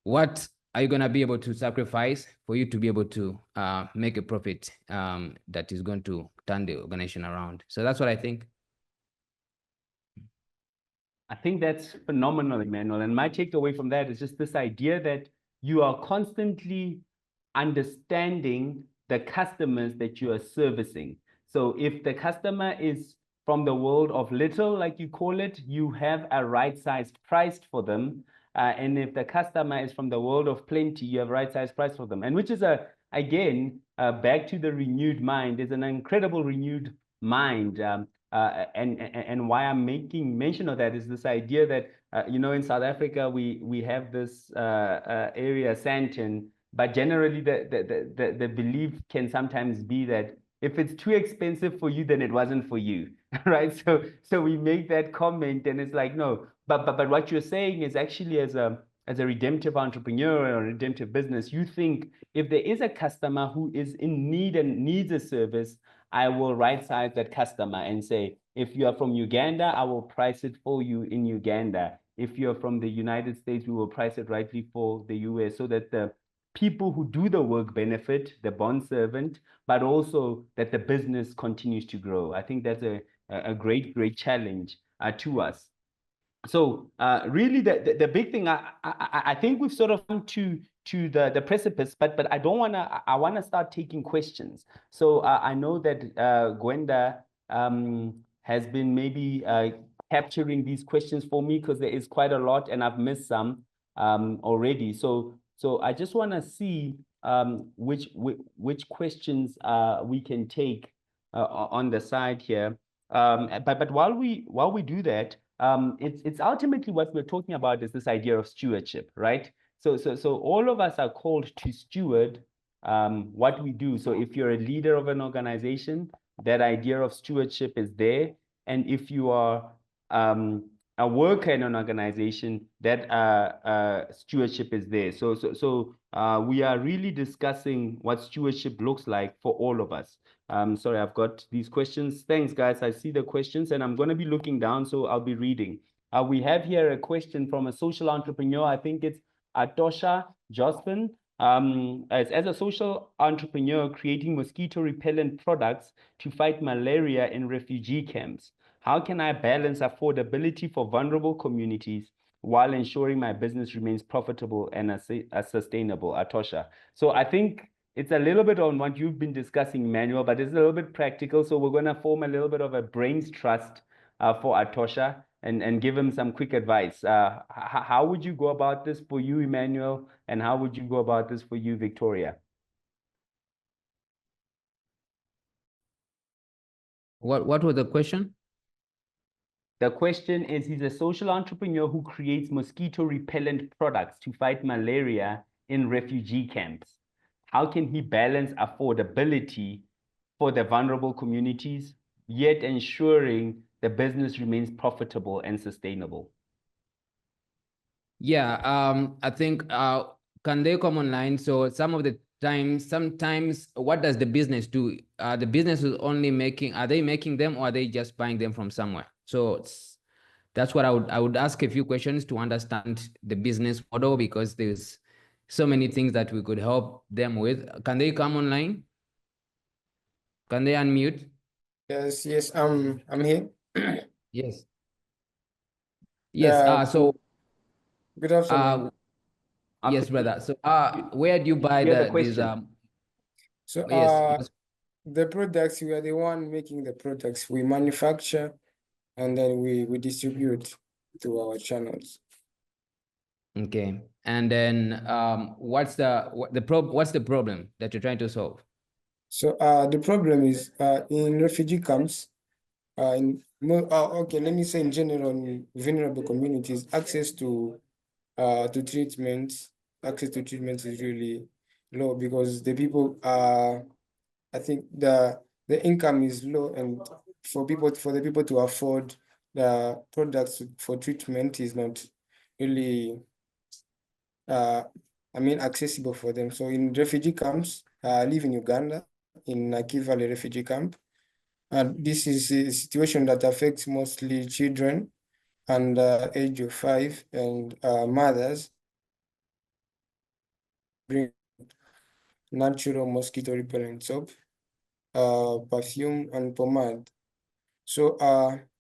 what are you going to be able to sacrifice for you to be able to make a profit that is going to turn the organization around? So that's what I think. I think that's phenomenal, Emmanuel. And my takeaway from that is just this idea that you are constantly understanding the customers that you are servicing. So if the customer is from the world of little, like you call it, you have a right-sized price for them. And if the customer is from the world of plenty, you have right-sized price for them. And which is, again, back to the renewed mind, is an incredible renewed mind. And why I'm making mention of that is this idea that, in South Africa, we have this area, Sandton, but generally the belief can sometimes be that if it's too expensive for you, then it wasn't for you, right? So we make that comment and it's like, no, but what you're saying is actually as a redemptive entrepreneur or a redemptive business, you think if there is a customer who is in need and needs a service, I will right-size that customer and say, if you are from Uganda, I will price it for you in Uganda. If you're from the United States, we will price it rightly for the US, so that the people who do the work benefit, the bond servant, but also that the business continues to grow. I think that's a great challenge to us. So really the big thing, I think we've sort of come to the precipice, but I don't want to, I want to start taking questions. So I know that Gwenda has been maybe capturing these questions for me, because there is quite a lot and I've missed some already. So I just want to see which questions we can take on the side here. But while we do that, it's ultimately what we're talking about is this idea of stewardship, right? So all of us are called to steward what we do. So if you're a leader of an organization, that idea of stewardship is there. And if you are a worker in an organization, that stewardship is there. So we are really discussing what stewardship looks like for all of us. Sorry, I've got these questions. Thanks, guys. I see the questions, and I'm going to be looking down, so I'll be reading. We have here a question from a social entrepreneur. I think it's Atosha Jospin. As a social entrepreneur creating mosquito repellent products to fight malaria in refugee camps, how can I balance affordability for vulnerable communities while ensuring my business remains profitable and sustainable? Atosha. So I think it's a little bit on what you've been discussing, Emmanuel, but it's a little bit practical. So we're going to form a little bit of a brains trust for Atosha and give him some quick advice. How would you go about this for you, Emmanuel? And how would you go about this for you, Victoria? What was the question? The question is, he's a social entrepreneur who creates mosquito repellent products to fight malaria in refugee camps. How can he balance affordability for the vulnerable communities, yet ensuring the business remains profitable and sustainable? Yeah, I think can they come online? So some of the times, sometimes what does the business do? The business is only making, are they making them or are they just buying them from somewhere? So that's what I would ask a few questions to understand the business model, because there's so many things that we could help them with. Can they come online? Can they unmute? Yes, I'm here. Yes. Yes. So good afternoon. yes, brother. So where do you buy these So yes. the products, we are the one making the products. We manufacture and then we distribute to our channels. Okay. And then what's the problem that you're trying to solve? So the problem is in refugee camps, okay, let me say in general, in vulnerable communities, access to treatment is really low because the people are, I think the income is low, and for the people to afford the products for treatment is not really accessible for them. So in refugee camps, I live in Uganda, in Nakivale Valley refugee camp. And this is a situation that affects mostly children under age of 5 and mothers. Bring natural mosquito repellent soap, perfume, and pomade. So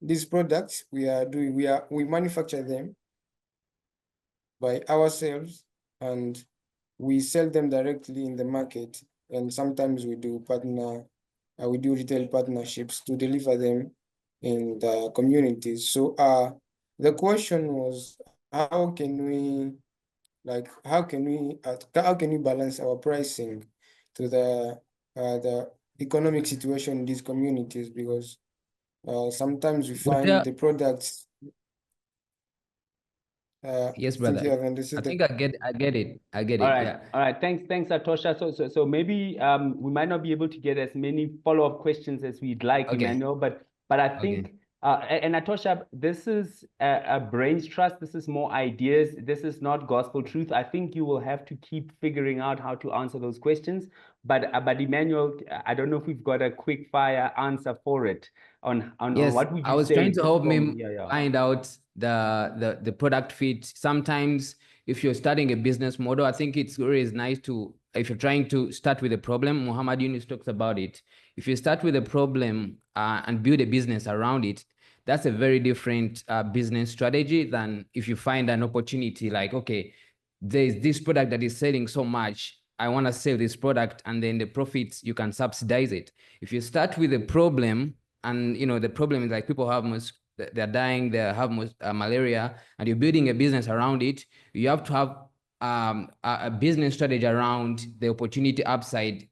these products we manufacture them by ourselves and we sell them directly in the market. And sometimes we do retail partnerships to deliver them in the communities. So the question was, how can we balance our pricing to the economic situation in these communities? Because sometimes we find the products. Yes, brother. I think I get it. All right. Yeah. All right. Thanks, Atosha. So maybe we might not be able to get as many follow-up questions as we'd like, Okay. Emmanuel, but I think and Atosha, this is a brains trust. This is more ideas. This is not gospel truth. I think you will have to keep figuring out how to answer those questions. But Emmanuel, I don't know if we've got a quick fire answer for it on yes, what would you say? I was trying to help me find out the product fit. Sometimes if you're starting a business model, I think it's always nice to, if you're trying to start with a problem, Muhammad Yunus talks about it. If you start with a problem and build a business around it, that's a very different business strategy than if you find an opportunity like, okay, there's this product that is selling so much, I want to sell this product, and then the profits, you can subsidize it. If you start with a problem, and the problem is like people have they're dying, they have malaria, and you're building a business around it, you have to have a business strategy around the opportunity upside.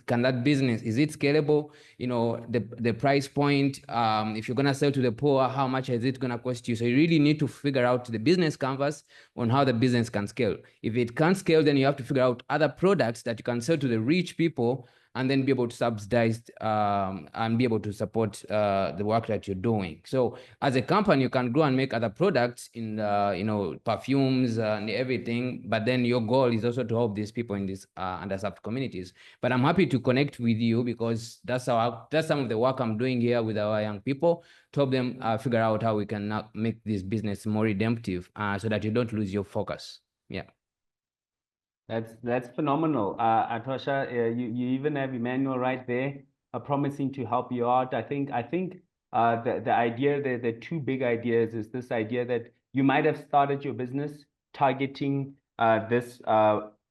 Can that business, is it scalable? You know, the price point, if you're gonna sell to the poor, how much is it gonna cost you? So you really need to figure out the business canvas on how the business can scale. If it can't scale, then you have to figure out other products that you can sell to the rich people and then be able to subsidize and be able to support the work that you're doing. So as a company, you can grow and make other products in perfumes and everything, but then your goal is also to help these people in these underserved communities. But I'm happy to connect with you because that's some of the work I'm doing here with our young people to help them figure out how we can make this business more redemptive so that you don't lose your focus. Yeah. That's phenomenal. Atosha, you even have Emmanuel right there, promising to help you out. I think the idea, the two big ideas is this idea that you might have started your business targeting this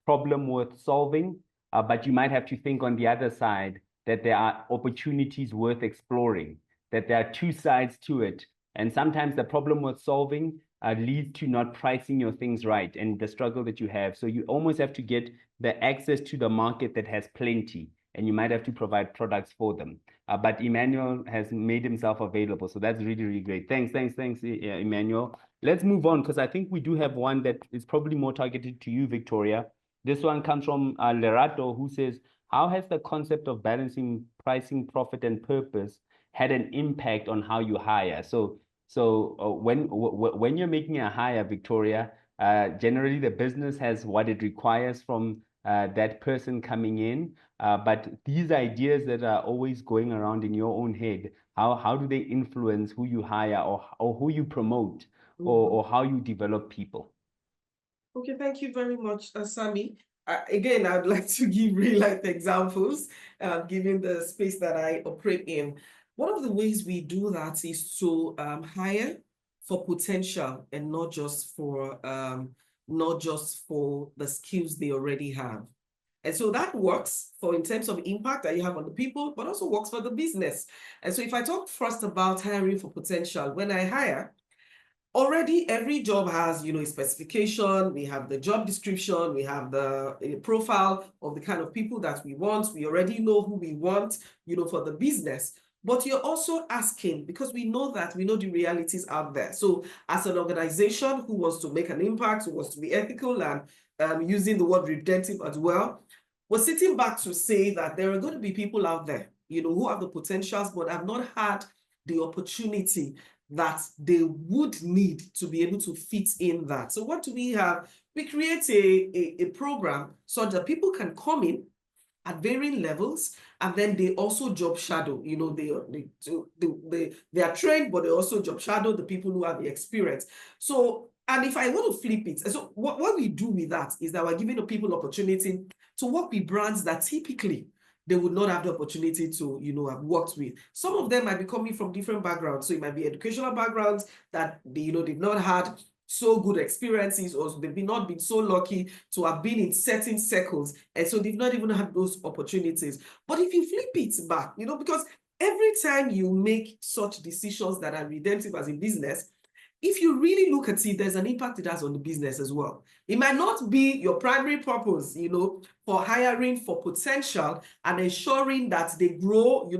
problem worth solving, but you might have to think on the other side that there are opportunities worth exploring, that there are two sides to it. And sometimes the problem worth solving leads to not pricing your things right and the struggle that you have. So you almost have to get the access to the market that has plenty, and you might have to provide products for them. But Emmanuel has made himself available. So that's really, really great. Thanks, Emmanuel. Let's move on because I think we do have one that is probably more targeted to you, Victoria. This one comes from Lerato, who says, how has the concept of balancing pricing, profit, and purpose had an impact on how you hire? So when you're making a hire, Victoria, generally the business has what it requires from that person coming in. But these ideas that are always going around in your own head, how do they influence who you hire or who you promote or how you develop people? Okay, thank you very much, Sammy. Again, I'd like to give real-life examples, given the space that I operate in. One of the ways we do that is to hire for potential and not just for the skills they already have. And so that works in terms of impact that you have on the people, but also works for the business. And so if I talk first about hiring for potential, when I hire, already every job has, a specification. We have the job description, we have the profile of the kind of people that we want. We already know who we want, for the business. But you're also asking, because we know the realities out there. So as an organization who wants to make an impact, who wants to be ethical and using the word redemptive as well, we're sitting back to say that there are going to be people out there, who have the potentials, but have not had the opportunity that they would need to be able to fit in that. So what do we have? We create a program so that people can come in at varying levels, and then they also job shadow. They are trained, but they also job shadow the people who have the experience. So, and if I want to flip it, so what we do with that is that we're giving the people opportunity to work with brands that typically they would not have the opportunity to, have worked with. Some of them might be coming from different backgrounds. So it might be educational backgrounds that they've not had so good experiences, or they've not been so lucky to have been in certain circles. And so they've not even had those opportunities. But if you flip it back, because every time you make such decisions that are redemptive as a business, if you really look at it, there's an impact it has on the business as well. It might not be your primary purpose, for hiring for potential and ensuring that they grow,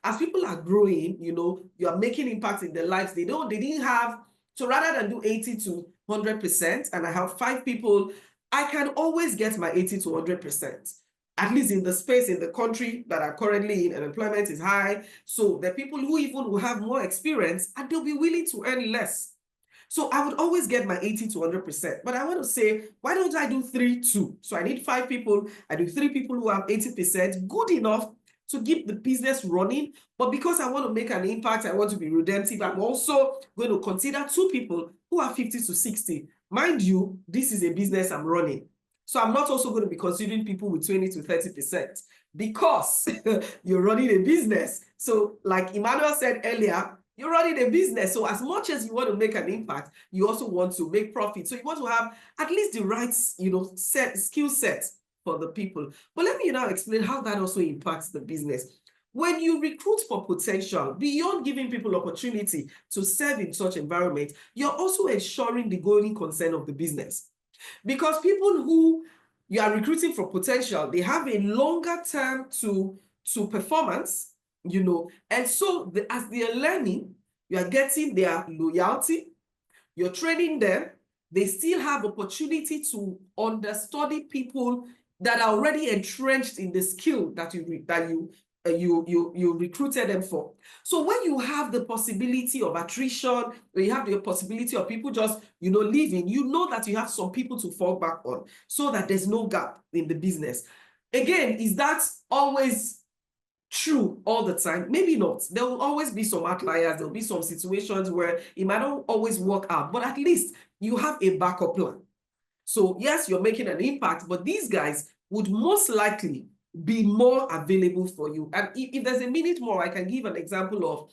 as people are growing, you are making impact in their lives. They didn't have, so rather than do 80 to 100%, and I have 5 people, I can always get my 80 to 100%. At least in the space in the country that are currently in, unemployment is high. So the people who even will have more experience and they'll be willing to earn less. So I would always get my 80 to 100%. But I want to say, why don't I do 3-2? So I need 5 people. I do 3 people who have 80%, good enough to keep the business running. But because I want to make an impact, I want to be redemptive, I'm also going to consider 2 people who are 50 to 60. Mind you, this is a business I'm running. So I'm not also going to be considering people with 20 to 30% because you're running a business. So like Emmanuel said earlier, you're running a business. So as much as you want to make an impact, you also want to make profit. So you want to have at least the right, skill set for the people. But let me now explain how that also impacts the business. When you recruit for potential, beyond giving people opportunity to serve in such environment, you're also ensuring the going concern of the business. Because people who you are recruiting for potential, they have a longer term to performance, you know, and so as they are learning, you are getting their loyalty, you're training them, they still have opportunity to understudy people that are already entrenched in the skill that you recruited them for. So when you have the possibility of attrition, when you have the possibility of people just, you know, leaving, you know that you have some people to fall back on so that there's no gap in the business. Again, is that always true all the time? Maybe not. There will always be some outliers. There will be some situations where it might not always work out, but at least you have a backup plan. So yes, you're making an impact, but these guys would most likely be more available for you. And if there's a minute more, I can give an example of,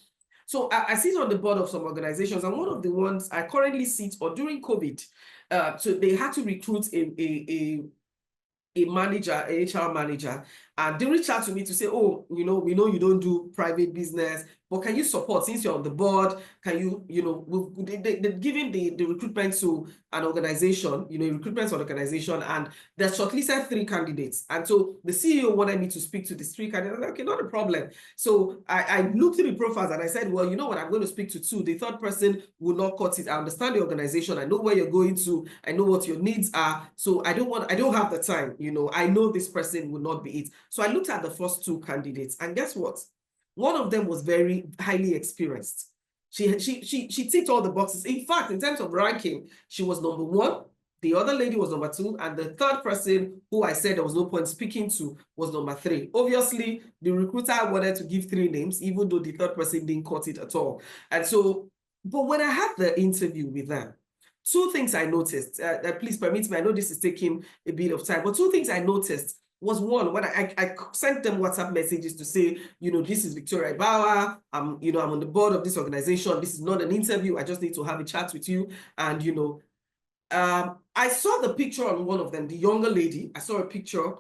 so I sit on the board of some organizations, and one of the ones I currently sit on during COVID, so they had to recruit a manager, a HR manager, and they reached out to me to say, oh, you know, we know you don't do private business, but can you support, since you're on the board, can you, you know, they're giving the recruitment to an organization, you know, a recruitment organization, and they shortlisted 3 candidates. And so the CEO wanted me to speak to these 3 candidates. I'm like, okay, not a problem. So I looked through the profiles and I said, well, you know what, I'm going to speak to 2. The third person will not cut it. I understand the organization. I know where you're going to. I know what your needs are. So I don't have the time, you know, I know this person will not be it. So I looked at the first 2 candidates, and guess what? One of them was very highly experienced. She ticked all the boxes. In fact, in terms of ranking, she was number 1. The other lady was number 2, and the third person, who I said there was no point speaking to, was number 3. Obviously, the recruiter wanted to give 3 names, even though the third person didn't cut it at all. And so, but when I had the interview with them, 2 things I noticed. Please permit me, I know this is taking a bit of time, but 2 things I noticed was, one, when I sent them WhatsApp messages to say, you know, this is Victori Ibhawa, you know, I'm on the board of this organization. This is not an interview. I just need to have a chat with you. And, you know, I saw the picture on one of them, the younger lady. I saw a picture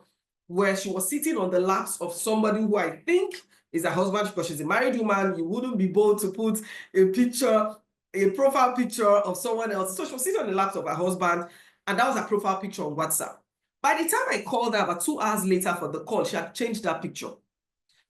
where she was sitting on the laps of somebody who I think is her husband, because she's a married woman. You wouldn't be bold to put a picture, a profile picture of someone else. So she was sitting on the laps of her husband, and that was her profile picture on WhatsApp. By the time I called her about 2 hours later for the call, she had changed that picture.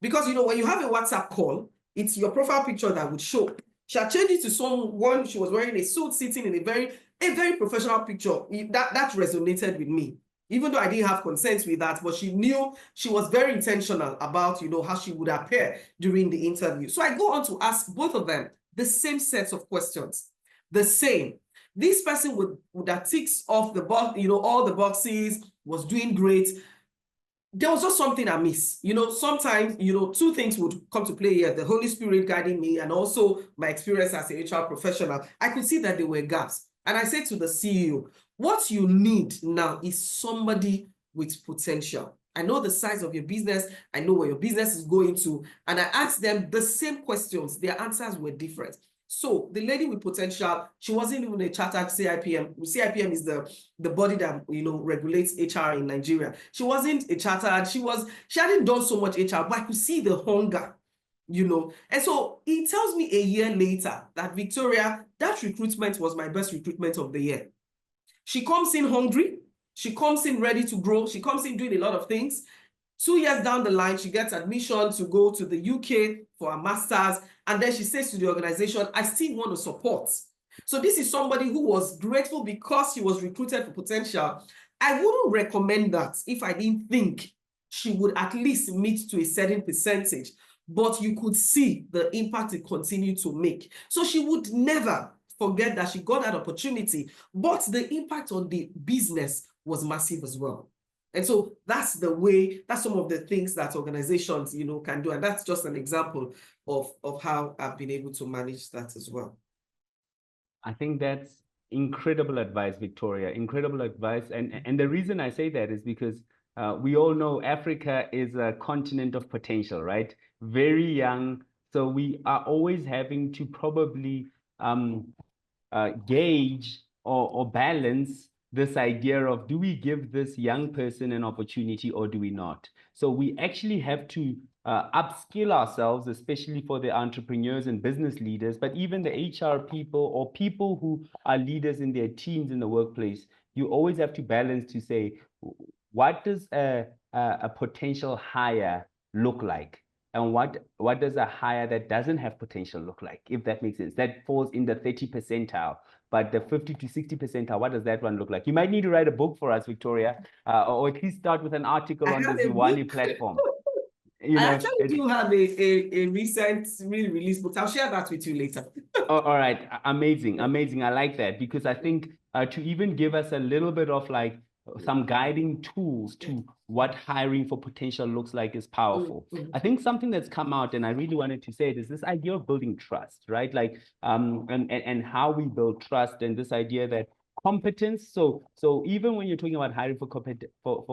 Because, you know, when you have a WhatsApp call, it's your profile picture that would show. She had changed it to someone, she was wearing a suit, sitting in a very professional picture. That resonated with me, even though I didn't have consent with that, but she knew, she was very intentional about, you know, how she would appear during the interview. So I go on to ask both of them the same sets of questions, the same. This person would have ticks off the box, you know, all the boxes, was doing great. There was just something amiss. You know, sometimes, you know, 2 things would come to play here: the Holy Spirit guiding me, and also my experience as a HR professional. I could see that there were gaps. And I said to the CEO, what you need now is somebody with potential. I know the size of your business. I know where your business is going to. And I asked them the same questions. Their answers were different. So the lady with potential, she wasn't even a chartered CIPM. CIPM is the body that, you know, regulates HR in Nigeria. She wasn't a chartered. She hadn't done so much HR, but I could see the hunger, you know. And so he tells me a year later that, Victoria, that recruitment was my best recruitment of the year. She comes in hungry. She comes in ready to grow. She comes in doing a lot of things. 2 years down the line, she gets admission to go to the UK for a master's. And then she says to the organization, I still want to support. So this is somebody who was grateful because she was recruited for potential. I wouldn't recommend that if I didn't think she would at least meet to a certain percentage, but you could see the impact it continued to make. So she would never forget that she got that opportunity, but the impact on the business was massive as well. And so that's the way, that's some of the things that organizations, you know, can do. And that's just an example of how I've been able to manage that as well. I think that's incredible advice, Victoria, incredible advice. And the reason I say that is because we all know Africa is a continent of potential, right? Very young. So we are always having to probably gauge or balance this idea of, do we give this young person an opportunity or do we not? So we actually have to upskill ourselves, especially for the entrepreneurs and business leaders, but even the HR people or people who are leaders in their teams in the workplace. you always have to balance to say, what does a potential hire look like? And what does a hire that doesn't have potential look like, if that makes sense? That falls in the 30 percentile, but the 50 to 60 percentile, what does that one look like? You might need to write a book for us, Victoria, or at least start with an article on the Ziwani platform. I actually do have a recent release book. I'll share that with you later. All right, amazing. I like that, because I think to even give us a little bit of like some guiding tools to what hiring for potential looks like is powerful. I think something that's come out, and I really wanted to say it, is this idea of building trust, right? Like and how we build trust, and this idea that competence. So even when you're talking about hiring for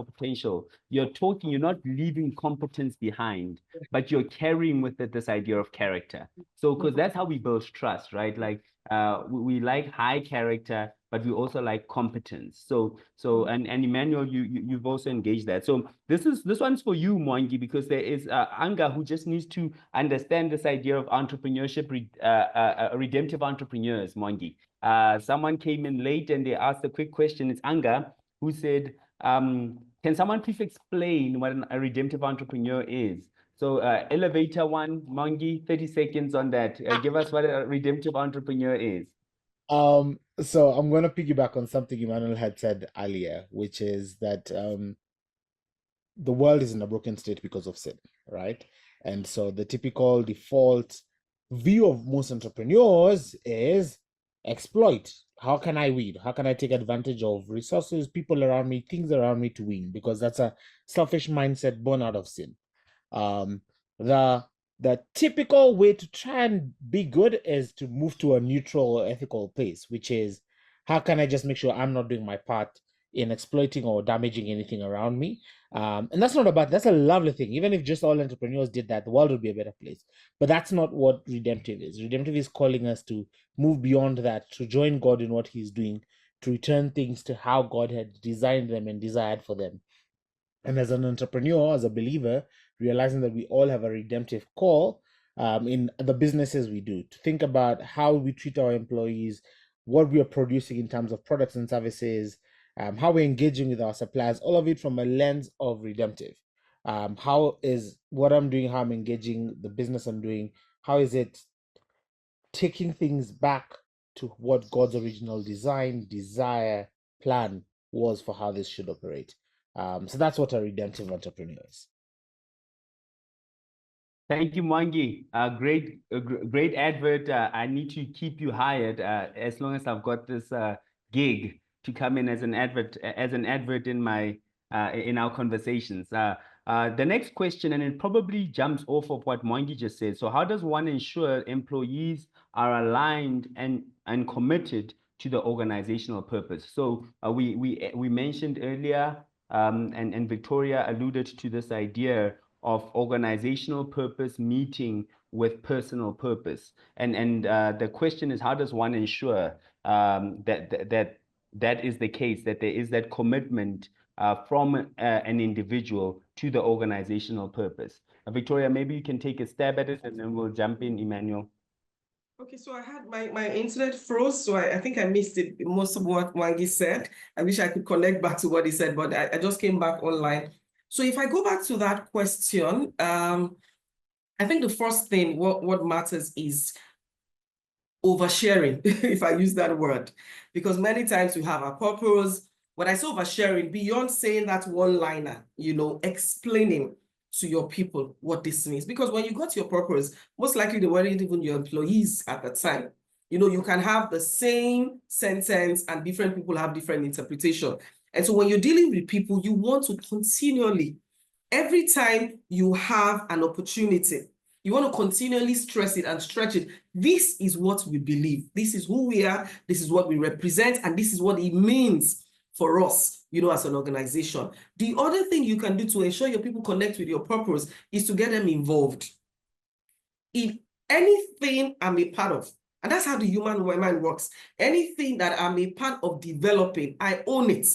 potential, you're not leaving competence behind, but you're carrying with it this idea of character. So because that's how we build trust, right? Like we like high character, but we also like competence. So and Emmanuel, you've also engaged that. So this one's for you, Mwangi, because there is Anga who just needs to understand this idea of entrepreneurship, redemptive entrepreneurs, Mwangi. Someone came in late and they asked a quick question. It's Anga who said, can someone please explain what a redemptive entrepreneur is? So elevator one, Mwangi, 30 seconds on that. Give us what a redemptive entrepreneur is. So I'm going to piggyback on something Emmanuel had said earlier, which is that the world is in a broken state because of sin, right? And so the typical default view of most entrepreneurs is exploit. How can I win? How can I take advantage of resources, people around me, things around me to win? Because that's a selfish mindset born out of sin. The typical way to try and be good is to move to a neutral, ethical place, which is, how can I just make sure I'm not doing my part in exploiting or damaging anything around me? And that's not a bad, that's a lovely thing. Even if just all entrepreneurs did that, the world would be a better place. But that's not what redemptive is. Redemptive is calling us to move beyond that, to join God in what he's doing, to return things to how God had designed them and desired for them. And as an entrepreneur, as a believer, realizing that we all have a redemptive call in the businesses we do, to think about how we treat our employees, what we are producing in terms of products and services, how we're engaging with our suppliers, all of it from a lens of redemptive. How is what I'm doing, how I'm engaging, the business I'm doing, how is it taking things back to what God's original design, desire, plan was for how this should operate. So that's what a redemptive entrepreneur is. Thank you, Mwangi. Great advert. I need to keep you hired as long as I've got this gig to come in as an advert in my in our conversations. The next question, and it probably jumps off of what Mwangi just said. So how does one ensure employees are aligned and committed to the organizational purpose? So we mentioned earlier, and Victoria alluded to this idea of organizational purpose meeting with personal purpose. And the question is, how does one ensure that is the case, that there is that commitment from an individual to the organizational purpose? Victoria, maybe you can take a stab at it, and then we'll jump in, Emmanuel. Okay, so I had my internet froze, so I think I missed it, most of what Mwangi said. I wish I could connect back to what he said, but I just came back online. So if I go back to that question, I think the first thing, what matters is oversharing, if I use that word, because many times we have a purpose. When I say oversharing, beyond saying that one-liner, explaining to your people what this means. Because when you got your purpose, most likely they weren't even your employees at the time. You can have the same sentence and different people have different interpretation. And so when you're dealing with people, you want to continually, every time you have an opportunity, you want to continually stress it and stretch it. This is what we believe. This is who we are. This is what we represent. And this is what it means for us, as an organization. The other thing you can do to ensure your people connect with your purpose is to get them involved in anything I'm a part of. And that's how the human mind works. Anything that I'm a part of developing, I own it.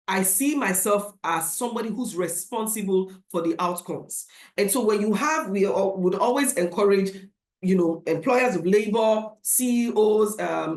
I see myself as somebody who's responsible for the outcomes. And so when we would always encourage, employers of labor, CEOs,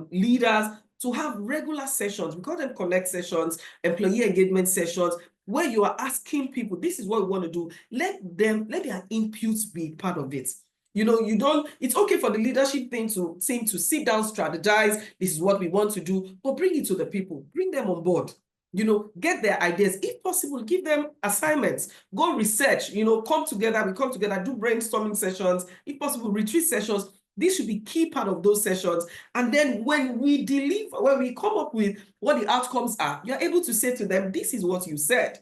leaders, to have regular sessions. We call them connect sessions, employee engagement sessions, where you are asking people, this is what we want to do. Let their inputs be part of it. You know, it's okay for the leadership team to sit down, strategize, this is what we want to do, but bring it to the people, bring them on board. You know, get their ideas. If possible, give them assignments, go research, you know, come together, do brainstorming sessions, if possible, retreat sessions. This should be key part of those sessions. And then when we come up with what the outcomes are, you're able to say to them, this is what you said.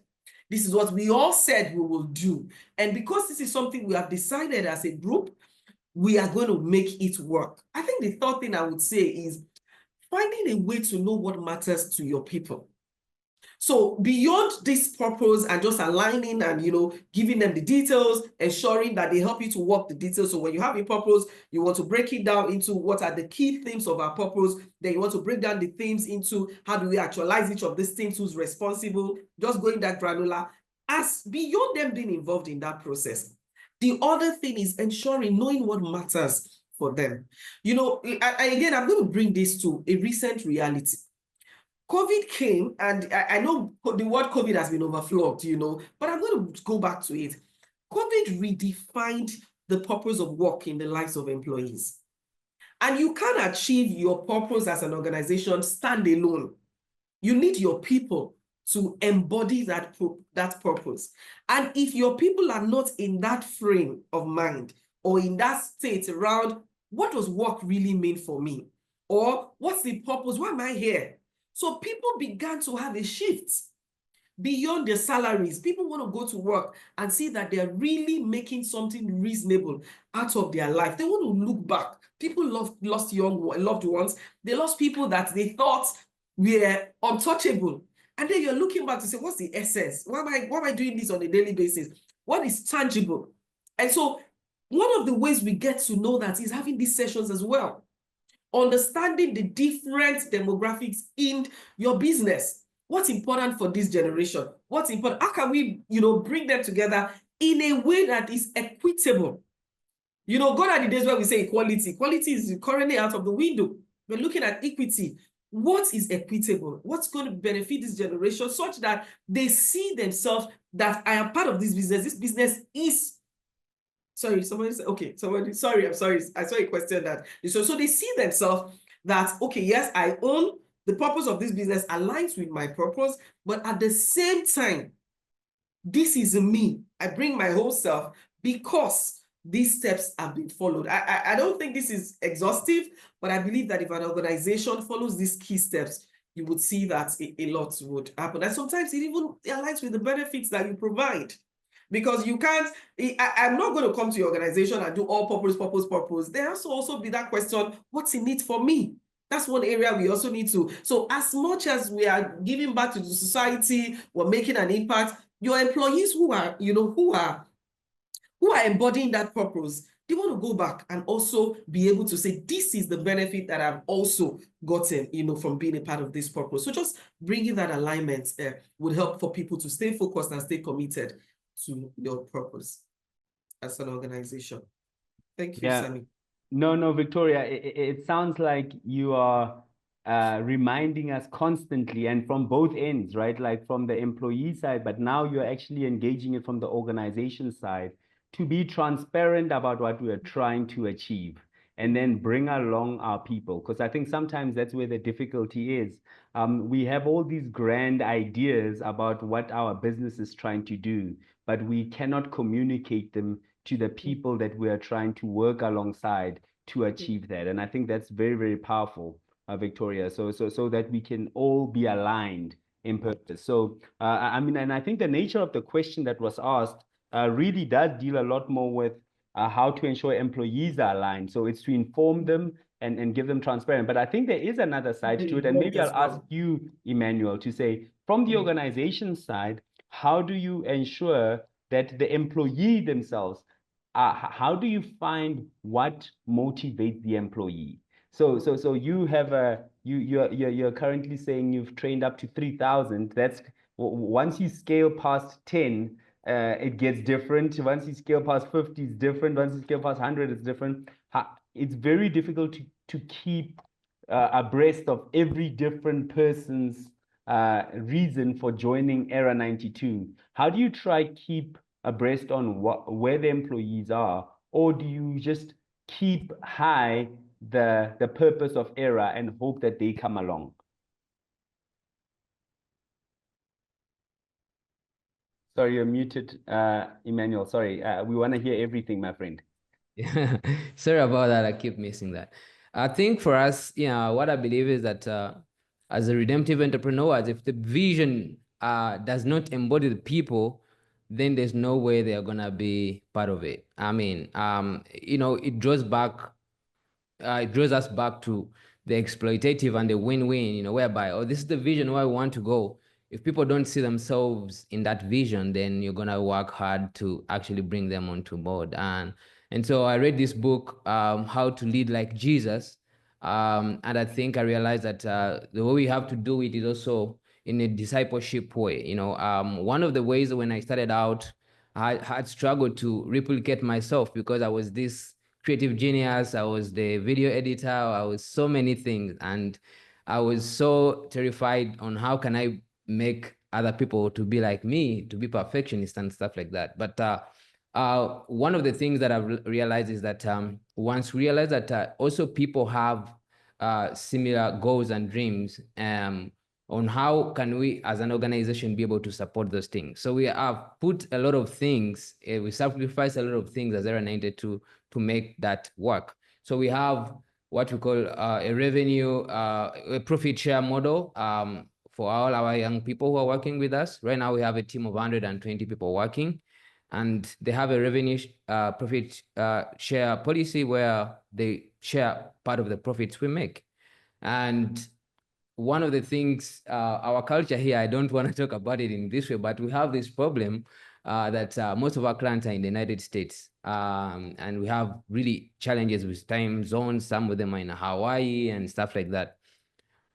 This is what we all said we will do. And because this is something we have decided as a group, we are going to make it work. I think the third thing I would say is finding a way to know what matters to your people. So beyond this purpose and just aligning and, you know, giving them the details, ensuring that they help you to work the details. So when you have a purpose, you want to break it down into what are the key themes of our purpose. Then you want to break down the themes into how do we actualize each of these themes, who's responsible, just going that granular. As beyond them being involved in that process, the other thing is ensuring, knowing what matters for them. You know, again, I'm going to bring this to a recent reality. COVID came, and I know the word COVID has been overflowed, you know, but I'm going to go back to it. COVID redefined the purpose of work in the lives of employees. And you can't achieve your purpose as an organization standalone. You need your people to embody that purpose. And if your people are not in that frame of mind or in that state around what does work really mean for me? Or what's the purpose? Why am I here? So people began to have a shift beyond their salaries. People want to go to work and see that they're really making something reasonable out of their life. They want to look back. People lost loved ones. They lost people that they thought were untouchable. And then you're looking back to say, what's the essence? Why am I doing this on a daily basis? What is tangible? And so one of the ways we get to know that is having these sessions as well. Understanding the different demographics in your business. What's important for this generation? What's important? How can we, you know, bring them together in a way that is equitable? You know, gone are the days where we say equality. Equality is currently out of the window. We're looking at equity. What is equitable? What's going to benefit this generation such that they see themselves that I am part of this business. This business is. Sorry, somebody said, okay, sorry, I'm sorry. I saw a question that, so they see themselves that, okay, yes, I own the purpose of this business aligns with my purpose, but at the same time, this is me. I bring my whole self because these steps have been followed. I don't think this is exhaustive, but I believe that if an organization follows these key steps, you would see that a lot would happen. And sometimes it even aligns with the benefits that you provide. Because you can't, I'm not going to come to your organization and do all purpose. There has to also be that question, what's in it for me? That's one area we also need to. So as much as we are giving back to the society, we're making an impact, your employees who are, you know, who are embodying that purpose, they want to go back and also be able to say, this is the benefit that I've also gotten, you know, from being a part of this purpose. So just bringing that alignment would help for people to stay focused and stay committed to your purpose as an organization. Thank you, Sammy. No, Victoria, it sounds like you are reminding us constantly and from both ends, right? Like from the employee side, but now you're actually engaging it from the organization side to be transparent about what we are trying to achieve and then bring along our people. Because I think sometimes that's where the difficulty is. We have all these grand ideas about what our business is trying to do, but we cannot communicate them to the people that we are trying to work alongside to achieve that. And I think that's very, very powerful, Victoria, so that we can all be aligned in purpose. So, I mean, and I think the nature of the question that was asked really does deal a lot more with how to ensure employees are aligned. So it's to inform them and give them transparent. But I think there is another side to it. And maybe I'll ask you, Emmanuel, to say, from the organization side, how do you ensure that the employee themselves, how do you find what motivates the employee? So you have you're currently saying you've trained up to 3,000. That's once you scale past 10, it gets different. Once you scale past 50, it's different. Once you scale past 100, it's different. It's very difficult to keep abreast of every different person's reason for joining Era 92. How do you try keep abreast on where the employees are, or do you just keep high the purpose of Era and hope that they come along? Sorry, you're muted, Emmanuel. Sorry, we want to hear everything, my friend. Yeah, sorry about that. I keep missing that. I think for us, what I believe is that as a redemptive entrepreneurs, if the vision does not embody the people, then there's no way they're gonna be part of it. I mean, it draws us back to the exploitative and the win-win, whereby, oh, this is the vision where we want to go. If people don't see themselves in that vision, then you're gonna work hard to actually bring them onto board. And so I read this book, How to Lead Like Jesus, and I think I realized that the way we have to do it is also in a discipleship way. One of the ways when I started out, I had struggled to replicate myself because I was this creative genius, I was the video editor, I was so many things, and I was so terrified on how can I make other people to be like me, to be perfectionist and stuff like that. But one of the things that I've realized is that once we realize that also people have similar goals and dreams, on how can we as an organization be able to support those things. So we have put a lot of things, we sacrifice a lot of things as Era 92 to make that work. So we have what we call a revenue, a profit share model for all our young people who are working with us. Right now we have a team of 120 people working, and they have a revenue profit share policy where they share part of the profits we make. And one of the things, our culture here, I don't want to talk about it in this way, but we have this problem that most of our clients are in the United States. And we have really challenges with time zones. Some of them are in Hawaii and stuff like that.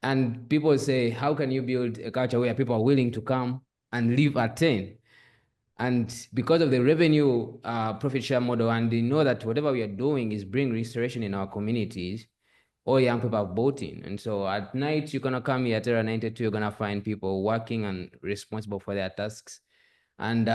And people say, how can you build a culture where people are willing to come and live at 10? And because of the revenue profit share model, and they know that whatever we are doing is bring restoration in our communities, all young people are voting. And so at night, you're going to come here at Era 92, you're going to find people working and responsible for their tasks. And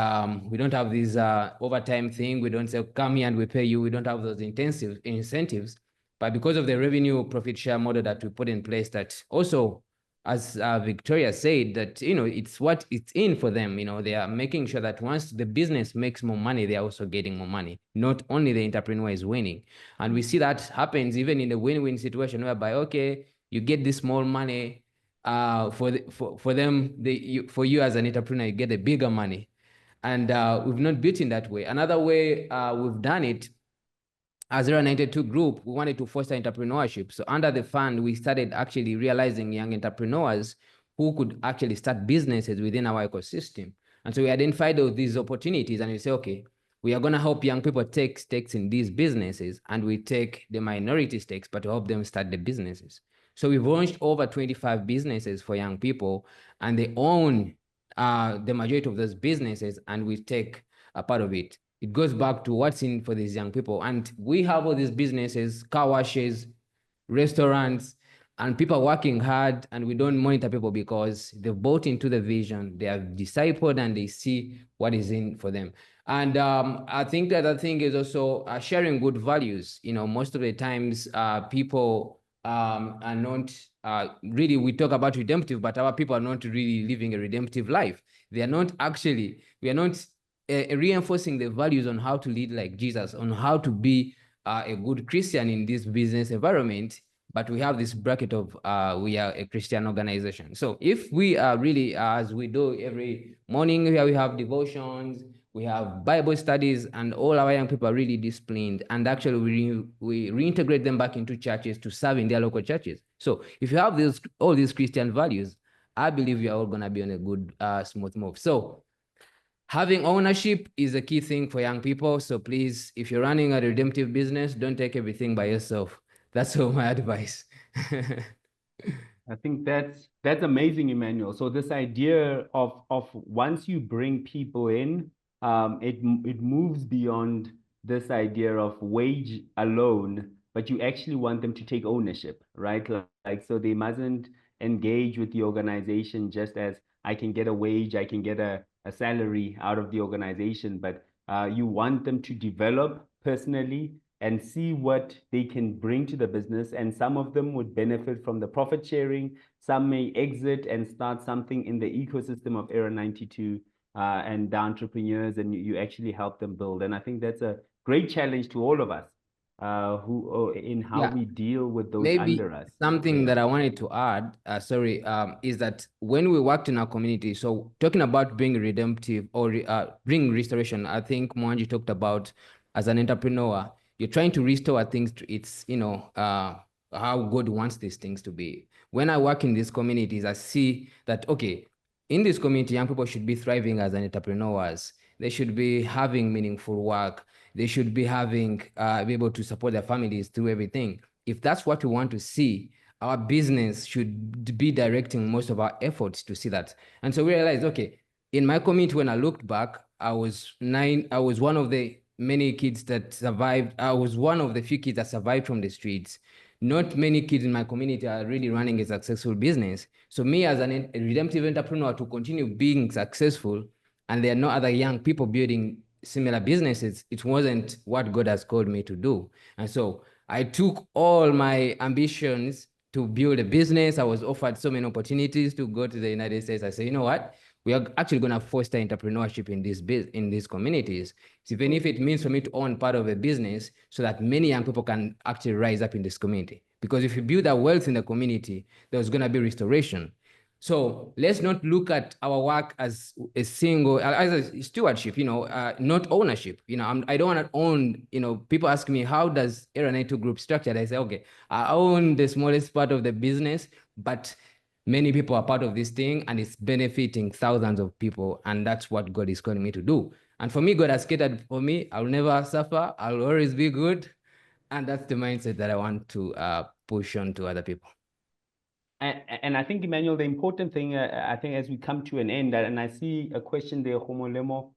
we don't have this overtime thing. We don't say, come here and we pay you. We don't have those intensive incentives. But because of the revenue profit share model that we put in place, that also, as Victoria said, that, it's what it's in for them. They are making sure that once the business makes more money, they're also getting more money. Not only the entrepreneur is winning. And we see that happens even in the win-win situation whereby, okay, you get this small money, for you as an entrepreneur, you get the bigger money. And we've not built in that way. Another way we've done it, as Era 92 group, we wanted to foster entrepreneurship. So under the fund, we started actually realizing young entrepreneurs who could actually start businesses within our ecosystem. And so we identified these opportunities and we say, okay, we are going to help young people take stakes in these businesses, and we take the minority stakes, but to help them start the businesses. So we've launched over 25 businesses for young people, and they own the majority of those businesses, and we take a part of it. It goes back to what's in for these young people. And we have all these businesses, car washes, restaurants, and people are working hard, and we don't monitor people because they've bought into the vision, they have discipled, and they see what is in for them. And I think the other thing is also sharing good values. Most of the times people are not really, we talk about redemptive, but our people are not really living a redemptive life. They are not actually, we are not reinforcing the values on how to lead like Jesus, on how to be a good Christian in this business environment. But we have this bracket of we are a Christian organization. So if we are really, as we do every morning, here we have devotions, we have Bible studies, and all our young people are really disciplined. And actually, we reintegrate them back into churches to serve in their local churches. So if you have all these Christian values, I believe you are all going to be on a good, smooth move. So having ownership is a key thing for young people. So please, if you're running a redemptive business, don't take everything by yourself. That's all my advice. I think that's amazing, Emmanuel. So this idea of once you bring people in, it moves beyond this idea of wage alone, but you actually want them to take ownership, right? Like, so they mustn't engage with the organization just as I can get a wage, I can get a salary out of the organization, but you want them to develop personally and see what they can bring to the business. And some of them would benefit from the profit sharing. Some may exit and start something in the ecosystem of Era 92 and the entrepreneurs, and you actually help them build. And I think that's a great challenge to all of us in how we deal with those Maybe under us. something that I wanted to add, is that when we worked in our community, so talking about being redemptive or bring restoration, I think Mwanji talked about as an entrepreneur, you're trying to restore things to its, how God wants these things to be. When I work in these communities, I see that, okay, in this community, young people should be thriving as entrepreneurs. They should be having meaningful work. They should be having, be able to support their families through everything. If that's what we want to see, our business should be directing most of our efforts to see that. And so we realized, okay, in my community, when I looked back, I was one of the many kids that survived. I was one of the few kids that survived from the streets. Not many kids in my community are really running a successful business. So me as a redemptive entrepreneur to continue being successful, and there are no other young people building similar businesses, it wasn't what God has called me to do. And so I took all my ambitions to build a business. I was offered so many opportunities to go to the United States. I said, you know what? We are actually going to foster entrepreneurship in these communities. So even if it means for me to own part of a business so that many young people can actually rise up in this community. Because if you build that wealth in the community, there's going to be restoration. So let's not look at our work as a single, as a stewardship, not ownership. I don't want to own, people ask me, how does Era 92 Group structured? I say, okay, I own the smallest part of the business, but many people are part of this thing and it's benefiting thousands of people. And that's what God is calling me to do. And for me, God has catered for me. I'll never suffer. I'll always be good. And that's the mindset that I want to push on to other people. And I think, Emmanuel, the important thing, I think as we come to an end, and I see a question there, Homolemo,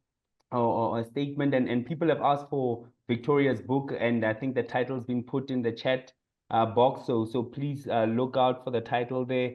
or a statement, and people have asked for Victoria's book, and I think the title's been put in the chat box, so please look out for the title there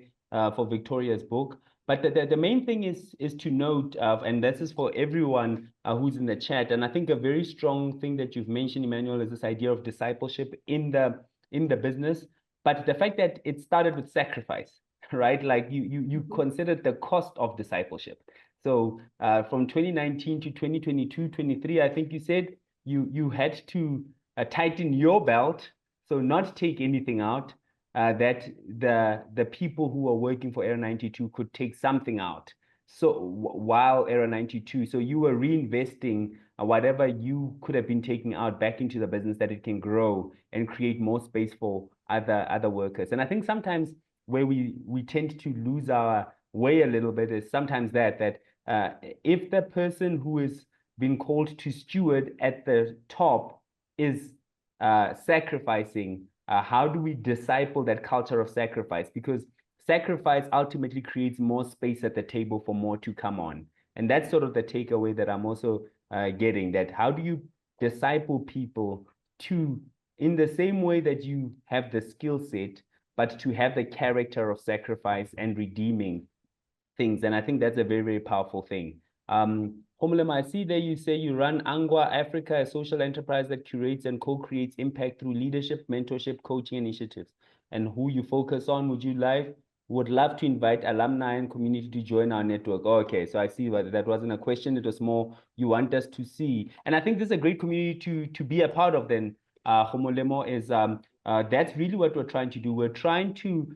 for Victoria's book. But the main thing is to note, and this is for everyone who's in the chat, and I think a very strong thing that you've mentioned, Emmanuel, is this idea of discipleship in the business. But the fact that it started with sacrifice, right? Like you considered the cost of discipleship. So from 2019 to 2022, 23, I think you said you had to tighten your belt, so not take anything out, that the people who were working for Era 92 could take something out. So while Era 92, so you were reinvesting whatever you could have been taking out back into the business, that it can grow and create more space for other workers. And I think sometimes where we tend to lose our way a little bit is sometimes that if the person who is being called to steward at the top is sacrificing, how do we disciple that culture of sacrifice? Because sacrifice ultimately creates more space at the table for more to come on. And that's sort of the takeaway that I'm also getting, that how do you disciple people to, in the same way that you have the skill set, but to have the character of sacrifice and redeeming things. And I think that's a very, very powerful thing. Homolema, I see there you say you run Angwa Africa, a social enterprise that curates and co-creates impact through leadership, mentorship, coaching initiatives. And who you focus on, would love to invite alumni and community to join our network. Oh, okay, so I see that wasn't a question. It was more you want us to see. And I think this is a great community to be a part of then, Homolemo, is that's really what we're trying to do. We're trying to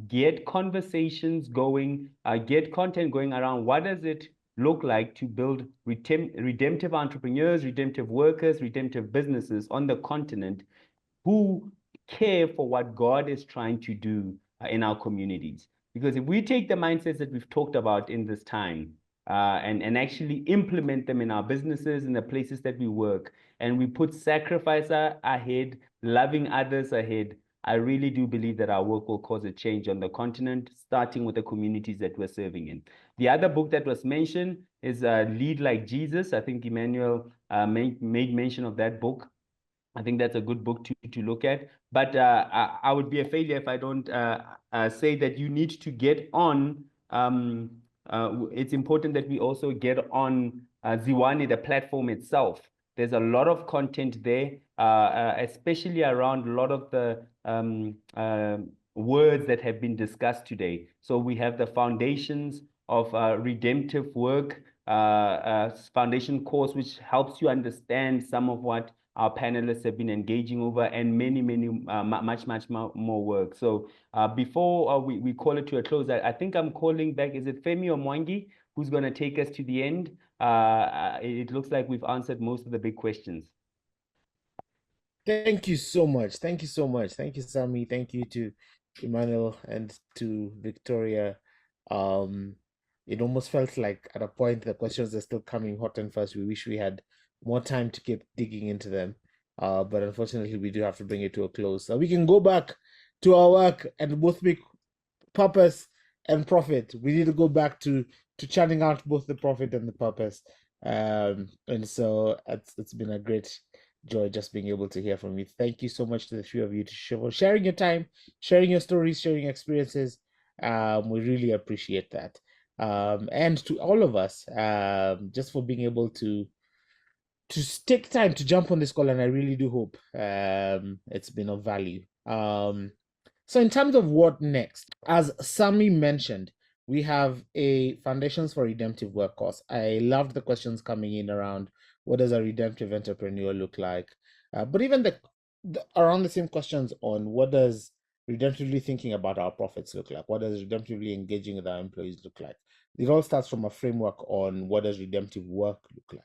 get conversations going, get content going around what does it look like to build redemptive entrepreneurs, redemptive workers, redemptive businesses on the continent who care for what God is trying to do in our communities. Because if we take the mindsets that we've talked about in this time and actually implement them in our businesses, in the places that we work, and we put sacrifice ahead, loving others ahead, I really do believe that our work will cause a change on the continent, starting with the communities that we're serving in. The other book that was mentioned is Lead Like Jesus. I think Emmanuel made mention of that book. I think that's a good book to look at. But I would be a failure if I don't say that you need to get on. It's important that we also get on Ziwani, the platform itself. There's a lot of content there, especially around a lot of the words that have been discussed today. So we have the foundations of redemptive work, foundation course, which helps you understand some of what our panelists have been engaging over, and many, much more work. So before we call it to a close, I think I'm calling back, is it Femi or Mwangi, who's going to take us to the end? It looks like we've answered most of the big questions. Thank you so much. Thank you so much. Thank you, Sammy. Thank you to Emmanuel and to Victoria. It almost felt like at a point the questions are still coming hot and fast. We wish we had more time to keep digging into them. But unfortunately, we do have to bring it to a close. So we can go back to our work and both make purpose and profit. We need to go back to churning out both the profit and the purpose. And so it's been a great joy just being able to hear from you. Thank you so much to the three of you for sharing your time, sharing your stories, sharing your experiences. We really appreciate that. And to all of us, just for being able to take time to jump on this call, and I really do hope it's been of value. So in terms of what next, as Sammy mentioned, we have a Foundations for Redemptive Work course. I loved the questions coming in around what does a redemptive entrepreneur look like, but even the around the same questions on what does redemptively thinking about our profits look like, what does redemptively engaging with our employees look like. It all starts from a framework on what does redemptive work look like.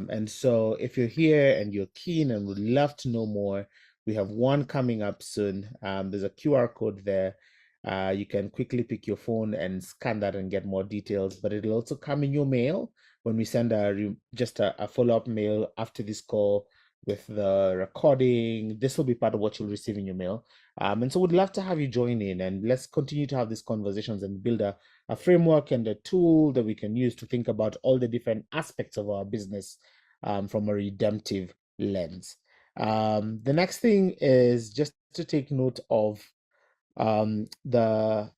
And so if you're here and you're keen and would love to know more, we have one coming up soon. There's a QR code there. You can quickly pick your phone and scan that and get more details, but it'll also come in your mail when we send just a follow-up mail after this call with the recording. This will be part of what you'll receive in your mail. And so we'd love to have you join in, and let's continue to have these conversations and build a framework and a tool that we can use to think about all the different aspects of our business from a redemptive lens. The next thing is just to take note of the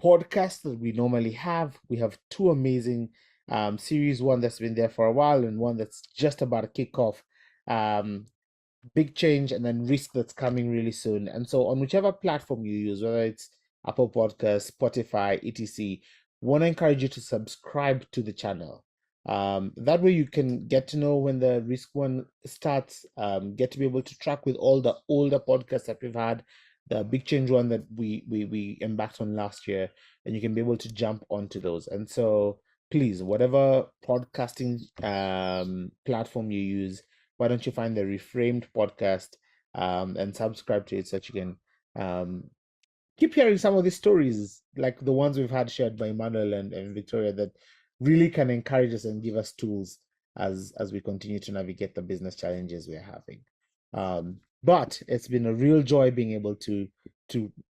podcasts that we normally have. We have two amazing series, one that's been there for a while and one that's just about to kick off. Big Change and then Risk, that's coming really soon. And so on whichever platform you use, whether it's Apple Podcasts, Spotify, etc., want to encourage you to subscribe to the channel. That way you can get to know when the Risk one starts, get to be able to track with all the older podcasts that we've had, the Big Change one that we embarked on last year, and you can be able to jump onto those. And so please, whatever podcasting platform you use, why don't you find the Reframed podcast and subscribe to it so that you can keep hearing some of these stories, like the ones we've had shared by Emmanuel and Victoria, that really can encourage us and give us tools as we continue to navigate the business challenges we're having. But it's been a real joy being able to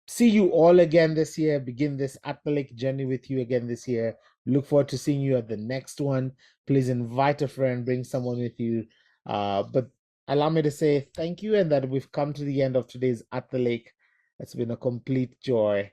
see you all again this year, begin this At the Lake journey with you again this year. Look forward to seeing you at the next one. Please invite a friend, bring someone with you. But allow me to say thank you, and that we've come to the end of today's At the Lake. It's been a complete joy.